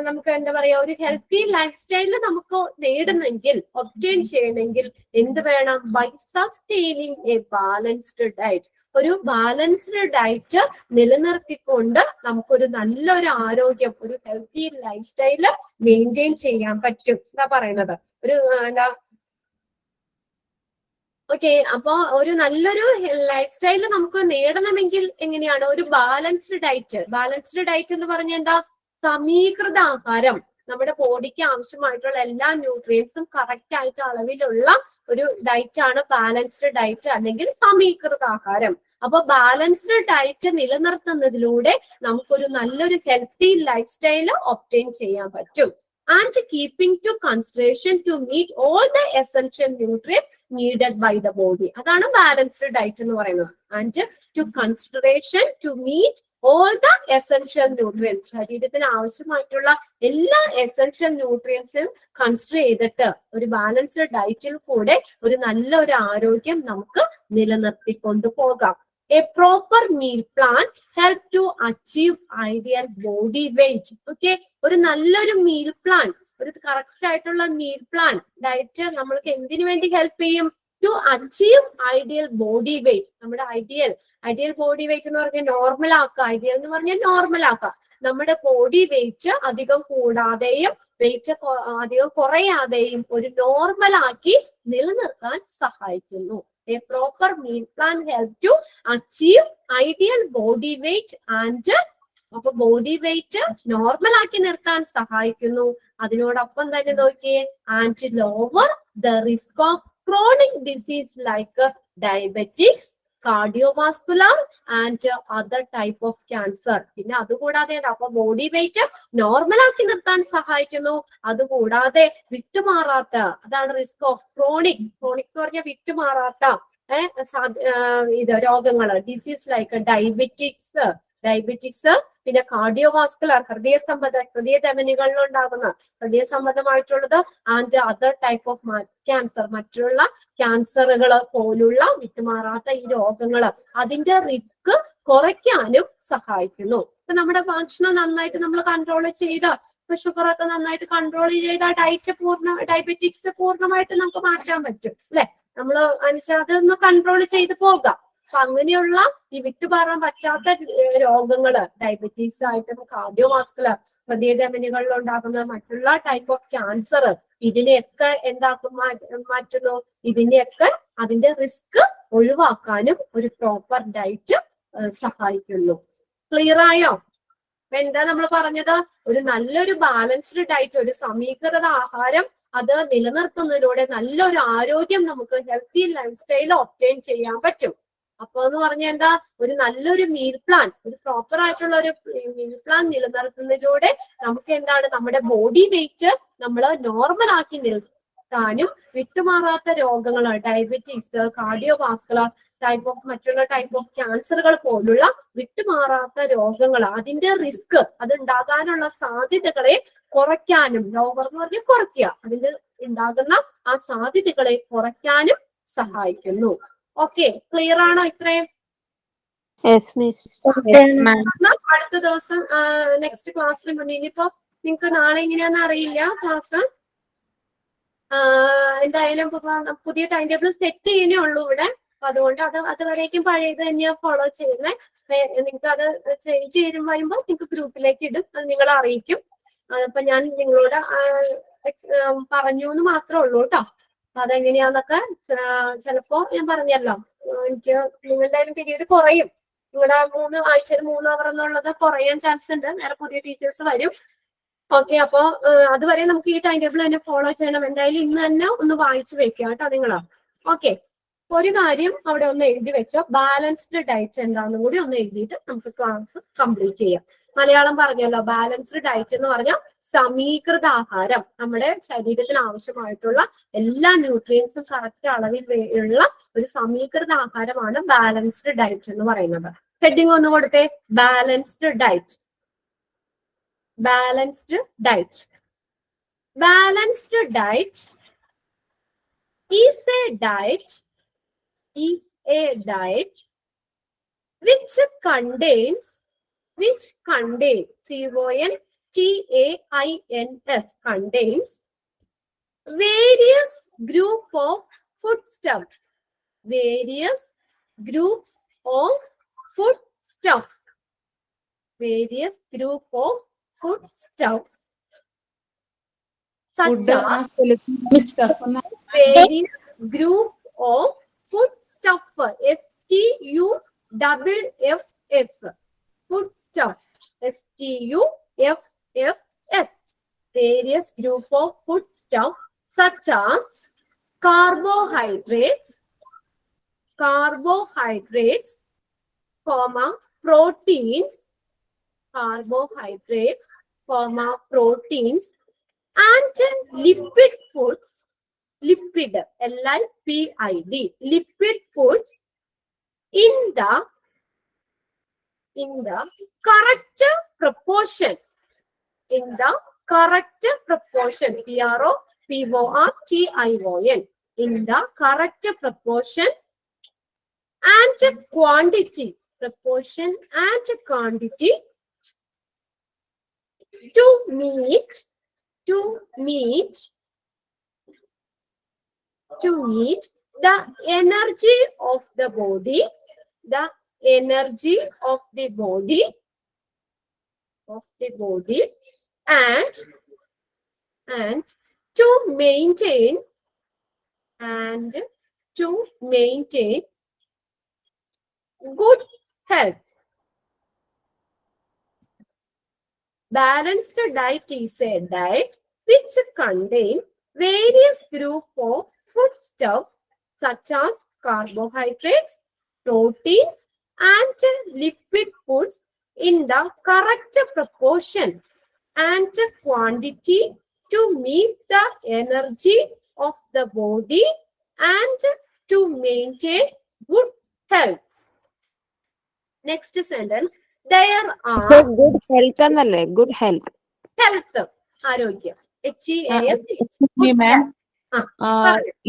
നമുക്ക് എന്താ പറയാ, ഒരു ഹെൽത്തി ലൈഫ് സ്റ്റൈൽ നമുക്ക് നേടുന്നെങ്കിൽ, ഒബ്റ്റെയിൻ ചെയ്യണമെങ്കിൽ എന്ത് വേണം? By sustaining a balanced diet. ഒരു ബാലൻസ്ഡ് ഡയറ്റ് നിലനിർത്തിക്കൊണ്ട് നമുക്കൊരു നല്ലൊരു ആരോഗ്യം, ഒരു ഹെൽത്തി ലൈഫ് സ്റ്റൈല് മെയിൻറ്റെയിൻ ചെയ്യാൻ പറ്റും എന്താ പറയുന്നത്. ഒരു എന്താ ഓക്കെ, അപ്പൊ ഒരു നല്ലൊരു ലൈഫ് സ്റ്റൈല് നമുക്ക് നേടണമെങ്കിൽ എങ്ങനെയാണ്? ഒരു ബാലൻസ്ഡ് ഡയറ്റ്. ബാലൻസ്ഡ് ഡയറ്റ് എന്ന് പറഞ്ഞാൽ എന്താ? സമീകൃത ആഹാരം. നമ്മുടെ ബോഡിക്ക് ആവശ്യമായിട്ടുള്ള എല്ലാ ന്യൂട്രിയൻസും കറക്റ്റ് ആയിട്ട് അളവിലുള്ള ഒരു ഡയറ്റ് ആണ് ബാലൻസ്ഡ് ഡയറ്റ് അല്ലെങ്കിൽ സമീകൃത ആഹാരം. അപ്പൊ ബാലൻസ്ഡ് ഡയറ്റ് നിലനിർത്തുന്നതിലൂടെ നമുക്കൊരു നല്ലൊരു ഹെൽത്തി ലൈഫ് സ്റ്റൈല് ഒബ്റ്റെയിൻ ചെയ്യാൻ പറ്റും. And keeping to consideration to meet all the essential nutrients needed by the body. അതാണ് ബാലൻസ്ഡ് ഡയറ്റ് എന്ന് പറയുന്നത്. And to consideration to meet all the essential nutrients. ശരീരത്തിന് ആവശ്യമായിട്ടുള്ള എല്ലാ എസെൻഷ്യൽ ന്യൂട്രിയൻസും കൺസിഡർ ചെയ്തിട്ട് ഒരു ബാലൻസ്ഡ് ഡയറ്റിൽ കൂടെ ഒരു നല്ല ഒരു ആരോഗ്യം നമുക്ക് നിലനിർത്തിക്കൊണ്ടു പോകാം. A proper meal plan help to achieve ideal body weight. Okay, ഒരു നല്ലൊരു മീൽ പ്ലാൻ, ഒരു കറക്റ്റ് ആയിട്ടുള്ള മീൽ പ്ലാൻ ഡയറ്റ് നമ്മൾക്ക് എന്തിനു വേണ്ടി ഹെൽപ്പ് ചെയ്യും? To achieve ideal body weight. നമ്മുടെ ഐഡിയൽ ബോഡി വെയിറ്റ് എന്ന് പറഞ്ഞാൽ നോർമൽ ആക്കുക. ഐഡിയൽ എന്ന് പറഞ്ഞാൽ നോർമൽ ആക്കുക. നമ്മുടെ ബോഡി വെയിറ്റ് അധികം കൂടാതെയും വെയിറ്റ് അധികം കുറയാതെയും ഒരു നോർമൽ ആക്കി നിലനിർത്താൻ സഹായിക്കുന്നു. A proper meal plan help to achieve ideal body weight and അപ്പൊ ബോഡി വെയിറ്റ് നോർമൽ ആക്കി നിർത്താൻ സഹായിക്കുന്നു. അതിനോടൊപ്പം തന്നെ നോക്കിയേ, and lower the risk of chronic disease like diabetics, cardiovascular and other type of cancer. പിന്നെ അതുകൂടാതെ അപ്പൊ ബോഡി വെയിറ്റ് നോർമൽ ആക്കി നിർത്താൻ സഹായിക്കുന്നു. അതുകൂടാതെ വിട്ടുമാറാത്ത, അതാണ് റിസ്ക് ഓഫ് ക്രോണിക് എന്ന് പറഞ്ഞാൽ വിട്ടുമാറാത്ത ഇത് രോഗങ്ങള്, ഡിസീസ് ലൈക്ക് ഡയബറ്റിക്സ്, പിന്നെ കാർഡിയോവാസ്കുലർ ഹൃദയ ധമനികളിൽ ഉണ്ടാകുന്ന ഹൃദയ സംബന്ധമായിട്ടുള്ളത്, and other type of cancer, മറ്റുള്ള ക്യാൻസറുകൾ പോലുള്ള വിട്ടുമാറാത്ത ഈ രോഗങ്ങള് അതിന്റെ റിസ്ക് കുറയ്ക്കാനും സഹായിക്കുന്നു. ഇപ്പൊ നമ്മുടെ ഭക്ഷണം നന്നായിട്ട് നമ്മൾ കൺട്രോൾ ചെയ്ത്, ഇപ്പൊ ഷുഗർ ഒക്കെ നന്നായിട്ട് കൺട്രോൾ ചെയ്ത ഡയബറ്റിക്സ് പൂർണ്ണമായിട്ട് നമുക്ക് മാറ്റാൻ പറ്റും അല്ലെ. നമ്മള് അതൊന്ന് കൺട്രോൾ ചെയ്ത് പോകാം. അപ്പൊ അങ്ങനെയുള്ള ഈ വിട്ടുമാറാൻ പറ്റാത്ത രോഗങ്ങള്, ഡയബറ്റീസ് ആയിട്ടും കാർഡിയോവാസ്കുലർ ഹൃദയധമനികളിൽ ഉണ്ടാകുന്ന മറ്റുള്ള ടൈപ്പ് ഓഫ് ക്യാൻസർ, ഇതിനെയൊക്കെ മാറ്റുന്നു. ഇതിനെയൊക്കെ അതിന്റെ റിസ്ക് ഒഴിവാക്കാനും ഒരു പ്രോപ്പർ ഡയറ്റ് സഹായിക്കുന്നു. ക്ലിയർ ആയോ? എന്താ നമ്മൾ പറഞ്ഞത്? ഒരു നല്ലൊരു ബാലൻസ്ഡ് ഡയറ്റ്, ഒരു സമീകൃത ആഹാരം, അത് നിലനിർത്തുന്നതിലൂടെ നല്ലൊരു ആരോഗ്യം നമുക്ക് ഹെൽത്തി ലൈഫ് സ്റ്റൈൽ ഒബ്റ്റെയിൻ ചെയ്യാൻ പറ്റും. അപ്പൊ എന്ന് പറഞ്ഞാൽ എന്താ? ഒരു നല്ലൊരു മീൽ പ്ലാൻ, ഒരു പ്രോപ്പർ ആയിട്ടുള്ള ഒരു മീൽ പ്ലാൻ നിലനിർത്തുന്നതിലൂടെ നമുക്ക് എന്താണ്, നമ്മുടെ ബോഡി വെയിറ്റ് നമ്മൾ നോർമൽ ആക്കി നിർത്താനും വിട്ടുമാറാത്ത രോഗങ്ങൾ, ഡയബറ്റീസ്, കാർഡിയോവാസ്കുലർ മറ്റുള്ള ടൈപ്പ് ഓഫ് ക്യാൻസറുകൾ പോലുള്ള വിട്ടുമാറാത്ത രോഗങ്ങൾ, അതിന്റെ റിസ്ക്, അതുണ്ടാകാനുള്ള സാധ്യതകളെ കുറയ്ക്കാനും, ലോവർ എന്ന് പറഞ്ഞാൽ കുറയ്ക്കുക, അതിന്റെ ഉണ്ടാകുന്ന ആ സാധ്യതകളെ കുറയ്ക്കാനും സഹായിക്കുന്നു. ഓക്കെ, ക്ലിയർ ആണോ ഇത്രയും? അടുത്ത ദിവസം നെക്സ്റ്റ് ക്ലാസ്സിൽ ഇനിയിപ്പോ നിങ്ങൾക്ക് നാളെ എങ്ങനെയാന്ന് അറിയില്ല ക്ലാസ്. എന്തായാലും പുതിയ ടൈം ടേബിൾ സെറ്റ് ചെയ്യുന്നേ ഉള്ളൂ ഇവിടെ. അപ്പൊ അതുകൊണ്ട് അതുവരേക്കും പഴയത് തന്നെയാ ഫോളോ ചെയ്യുന്നത്. നിങ്ങൾക്ക് അത് ചേഞ്ച് ചെയ്ത് വരുമ്പോൾ നിങ്ങൾക്ക് ഗ്രൂപ്പിലേക്ക് ഇടും, അത് നിങ്ങളെ അറിയിക്കും. അപ്പൊ ഞാൻ നിങ്ങളോട് പറഞ്ഞു എന്ന് മാത്രമേ ഉള്ളൂ കേട്ടോ. അതെങ്ങനെയാന്നൊക്കെ ചിലപ്പോ ഞാൻ പറഞ്ഞല്ലോ, എനിക്ക് നിങ്ങളുടെ പീരീഡ് കുറയും. നിങ്ങളുടെ 3 ആഴ്ചയിൽ 3 അവർ എന്നുള്ളത് കുറയാൻ ചാൻസ് ഉണ്ട്. വേറെ പുതിയ ടീച്ചേഴ്സ് വരും. ഓക്കെ, അപ്പൊ അതുവരെ നമുക്ക് ഈ ടൈം ടേബിൾ തന്നെ ഫോളോ ചെയ്യണം. എന്തായാലും ഇന്ന് തന്നെ ഒന്ന് വായിച്ചു വെക്കുക കേട്ടോ നിങ്ങളാ. ഓക്കെ, ഒരു കാര്യം അവിടെ ഒന്ന് എഴുതി വെച്ചോ, ബാലൻസ്ഡ് ഡയറ്റ് എന്താണെന്നും കൂടി ഒന്ന് എഴുതിയിട്ട് നമുക്ക് ക്ലാസ് കംപ്ലീറ്റ് ചെയ്യാം. മലയാളം പറഞ്ഞല്ലോ, ബാലൻസ്ഡ് ഡയറ്റ് എന്ന് പറഞ്ഞാൽ സമീകൃത ആഹാരം, നമ്മുടെ ശരീരത്തിന് ആവശ്യമായിട്ടുള്ള എല്ലാ ന്യൂട്രിയൻസും കറക്റ്റ് അളവിൽ ഉള്ള ഒരു സമീകൃത ആഹാരമാണ് ബാലൻസ്ഡ് ഡയറ്റ് എന്ന് പറയുന്നത്. ഹെഡിങ് ഒന്ന് കൊടുത്തേ, balanced diet. Balanced diet. Balanced diet is a diet which contains CONTAINS contains various group of foodstuff, various groups of foodstuff, various group of foodstuffs such as various group of foodstuff, STUFFS, foodstuffs, STUFFS, various group of foodstuff such as carbohydrates, proteins, and lipid foods, lipid, LIPID, lipid foods in the correct proportion, in the correct proportion, PROPORTION, in the correct proportion and quantity, to meet the energy of the body, and to maintain good health. Balanced diet is a diet which contains various group of foodstuffs such as carbohydrates, proteins and liquid foods in the correct proportion and quantity to meet the energy of the body and to maintain good health. Next sentence. There are good health എന്നല്ലേ? Good health. health, ആരോഗ്യം. മാം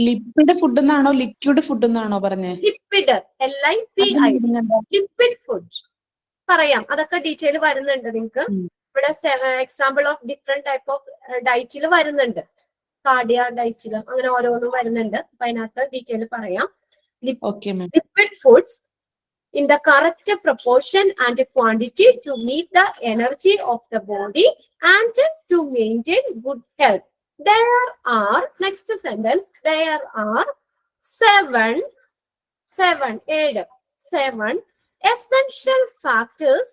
ലിക്വിഡ് ഫുഡ് എന്നാണോ ലിക്വിഡ് ഫുഡ് എന്നാണോ പറഞ്ഞേ? ലിക്വിഡ് ലിക്വിഡ് ഫുഡ് പറയാം, അതൊക്കെ ഡീറ്റെയിൽ വരുന്നുണ്ട് നിങ്ങൾക്ക് ഇവിടെ. Example of different type of ഡയറ്റിൽ വരുന്നുണ്ട്, കാർഡിയ ഡയറ്റിൽ അങ്ങനെ ഓരോന്നും വരുന്നുണ്ട്. അപ്പൊ അതിനകത്ത് ഡീറ്റെയിൽ പറയാം. Liquid foods in the correct proportion and quantity to meet the energy of the body and to maintain good health. There are, next sentence, there are seven essential factors.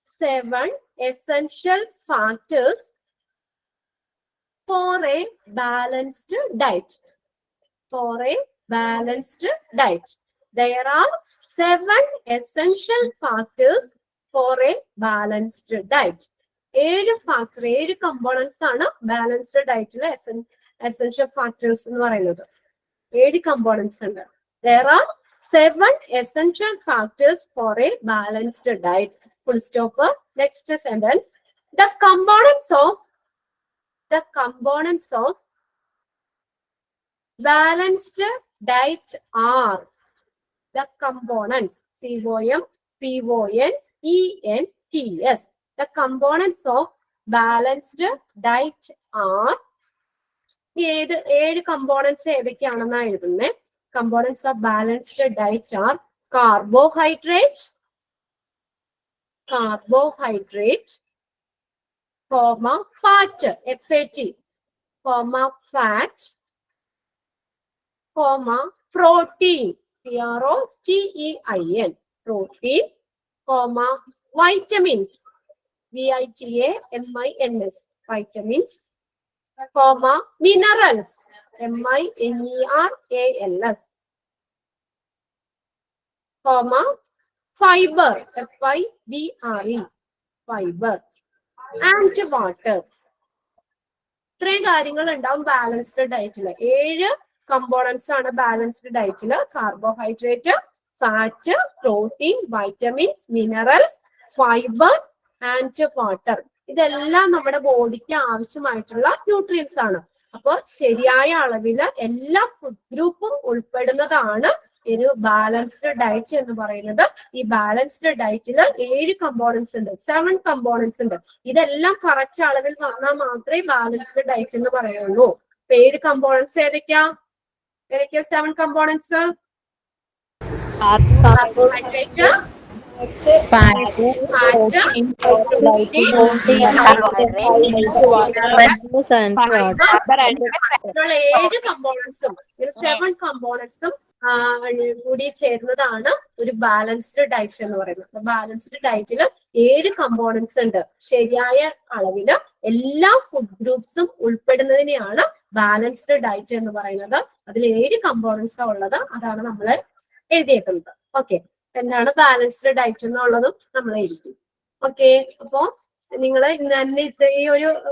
7 essential factors for a balanced diet. For a balanced diet. There are 7 essential factors for a balanced diet. 7 components ആണ് ബാലൻസ്ഡ് ഡയറ്റിലെ essential factors എന്ന് പറയുന്നത്. 7 components ഉണ്ട്. There are 7 essential factors for a balanced diet. Full stop. Next sentence. The components of balanced diet are. The components, COMPONENTS. The components of balanced diet are. ഏഴ് components ഏതൊക്കെയാണെന്നാണ് എഴുതുന്നത്. Components of balanced diet are carbohydrate, fat, fat, protein, PROTEIN, protein, vitamins, VITAMINS, vitamins, minerals, MINERALS, fiber, FIBRE, fiber, and water. ഇത്രയും കാര്യങ്ങൾ ഉണ്ടാവും ബാലൻസ്ഡ് ഡയറ്റില്. 7 കമ്പോണൻസ് ആണ് ബാലൻസ്ഡ് ഡയറ്റില്. Carbohydrate, fat, protein, vitamins, minerals, fibre and water. ഇതെല്ലാം നമ്മുടെ ബോഡിക്ക് ആവശ്യമായിട്ടുള്ള ന്യൂട്രിയൻസ് ആണ്. അപ്പോൾ ശരിയായ അളവില് എല്ലാ ഫുഡ് ഗ്രൂപ്പും ഉൾപ്പെടുന്നതാണ് ഒരു ബാലൻസ്ഡ് ഡയറ്റ് എന്ന് പറയുന്നത്. ഈ ബാലൻസ്ഡ് ഡയറ്റില് 7 കമ്പോണൻസ് ഉണ്ട്, 7 കമ്പോണൻസ് ഉണ്ട്. ഇതെല്ലാം കറക്റ്റ് അളവിൽ വന്നാൽ മാത്രമേ ബാലൻസ്ഡ് ഡയറ്റ് എന്ന് പറയുള്ളൂ. 7 കമ്പോണൻസ് ഏതൊക്കെയാ? 7 കമ്പോണൻസ്? കാർബോഹൈഡ്രേറ്റ്, ഫാറ്റ്, പ്രോട്ടീൻ, ഇങ്ങനെയുള്ള 7 കമ്പോണൻസും 7 കമ്പോണൻസും കൂടി ചേർന്നതാണ് ഒരു ബാലൻസ്ഡ് ഡയറ്റ് എന്ന് പറയുന്നത്. ബാലൻസ്ഡ് ഡയറ്റില് 7 കമ്പോണൻസ് ഉണ്ട്. ശരിയായ അളവില് എല്ലാ ഫുഡ് ഗ്രൂപ്പ്സും ഉൾപ്പെടുന്നതിനെയാണ് ബാലൻസ്ഡ് ഡയറ്റ് എന്ന് പറയുന്നത്. അതിൽ 7 കമ്പോണൻസ് ഉള്ളത്, അതാണ് നമ്മൾ എഴുതിയേക്കുന്നത്. ഓക്കെ, എന്താണ് ബാലൻസ്ഡ് ഡയറ്റ് എന്നുള്ളതും നമ്മൾ എഴുതി. ഓക്കെ, അപ്പോ നിങ്ങൾ തന്നെ ഈ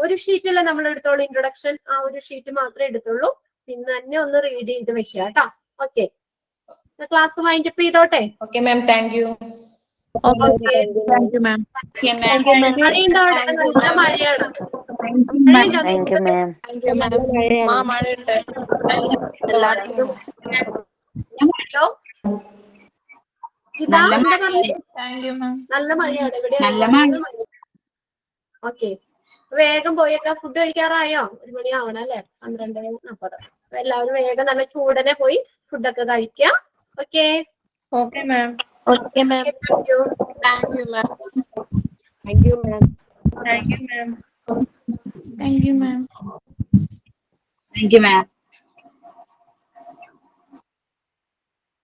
ഒരു ഷീറ്റല്ലേ നമ്മൾ എടുത്തോളൂ, ഇൻട്രൊഡക്ഷൻ. ആ ഒരു ഷീറ്റ് മാത്രമേ എടുത്തുള്ളൂ. പിന്നെ തന്നെ ഒന്ന് റീഡ് ചെയ്ത് വെക്കുക കേട്ടോ. ഓക്കെ, ക്ലാസ് വൈൻഡ് അപ്പ് ചെയ്തോട്ടെ. Okay ma'am, thank you. Ma'am. മഴയുണ്ടോ അവിടെ? നല്ല മഴയാണ്. ഹലോ, നല്ല മഴയാണ് ഇവിടെ. ഓക്കെ, വേഗം പോയേക്കാം. ഫുഡ് കഴിക്കാറായോ? 1 മണി ആവണം അല്ലെ? 12:40. എല്ലാവരും വേഗം നല്ല ചൂടനെ പോയി ഫുഡൊക്കെ കഴിക്കാം. Okay, okay ma'am. Okay ma'am. Thank U. Thank you ma'am. Thank you ma'am. Thank you ma'am. Thank you ma'am.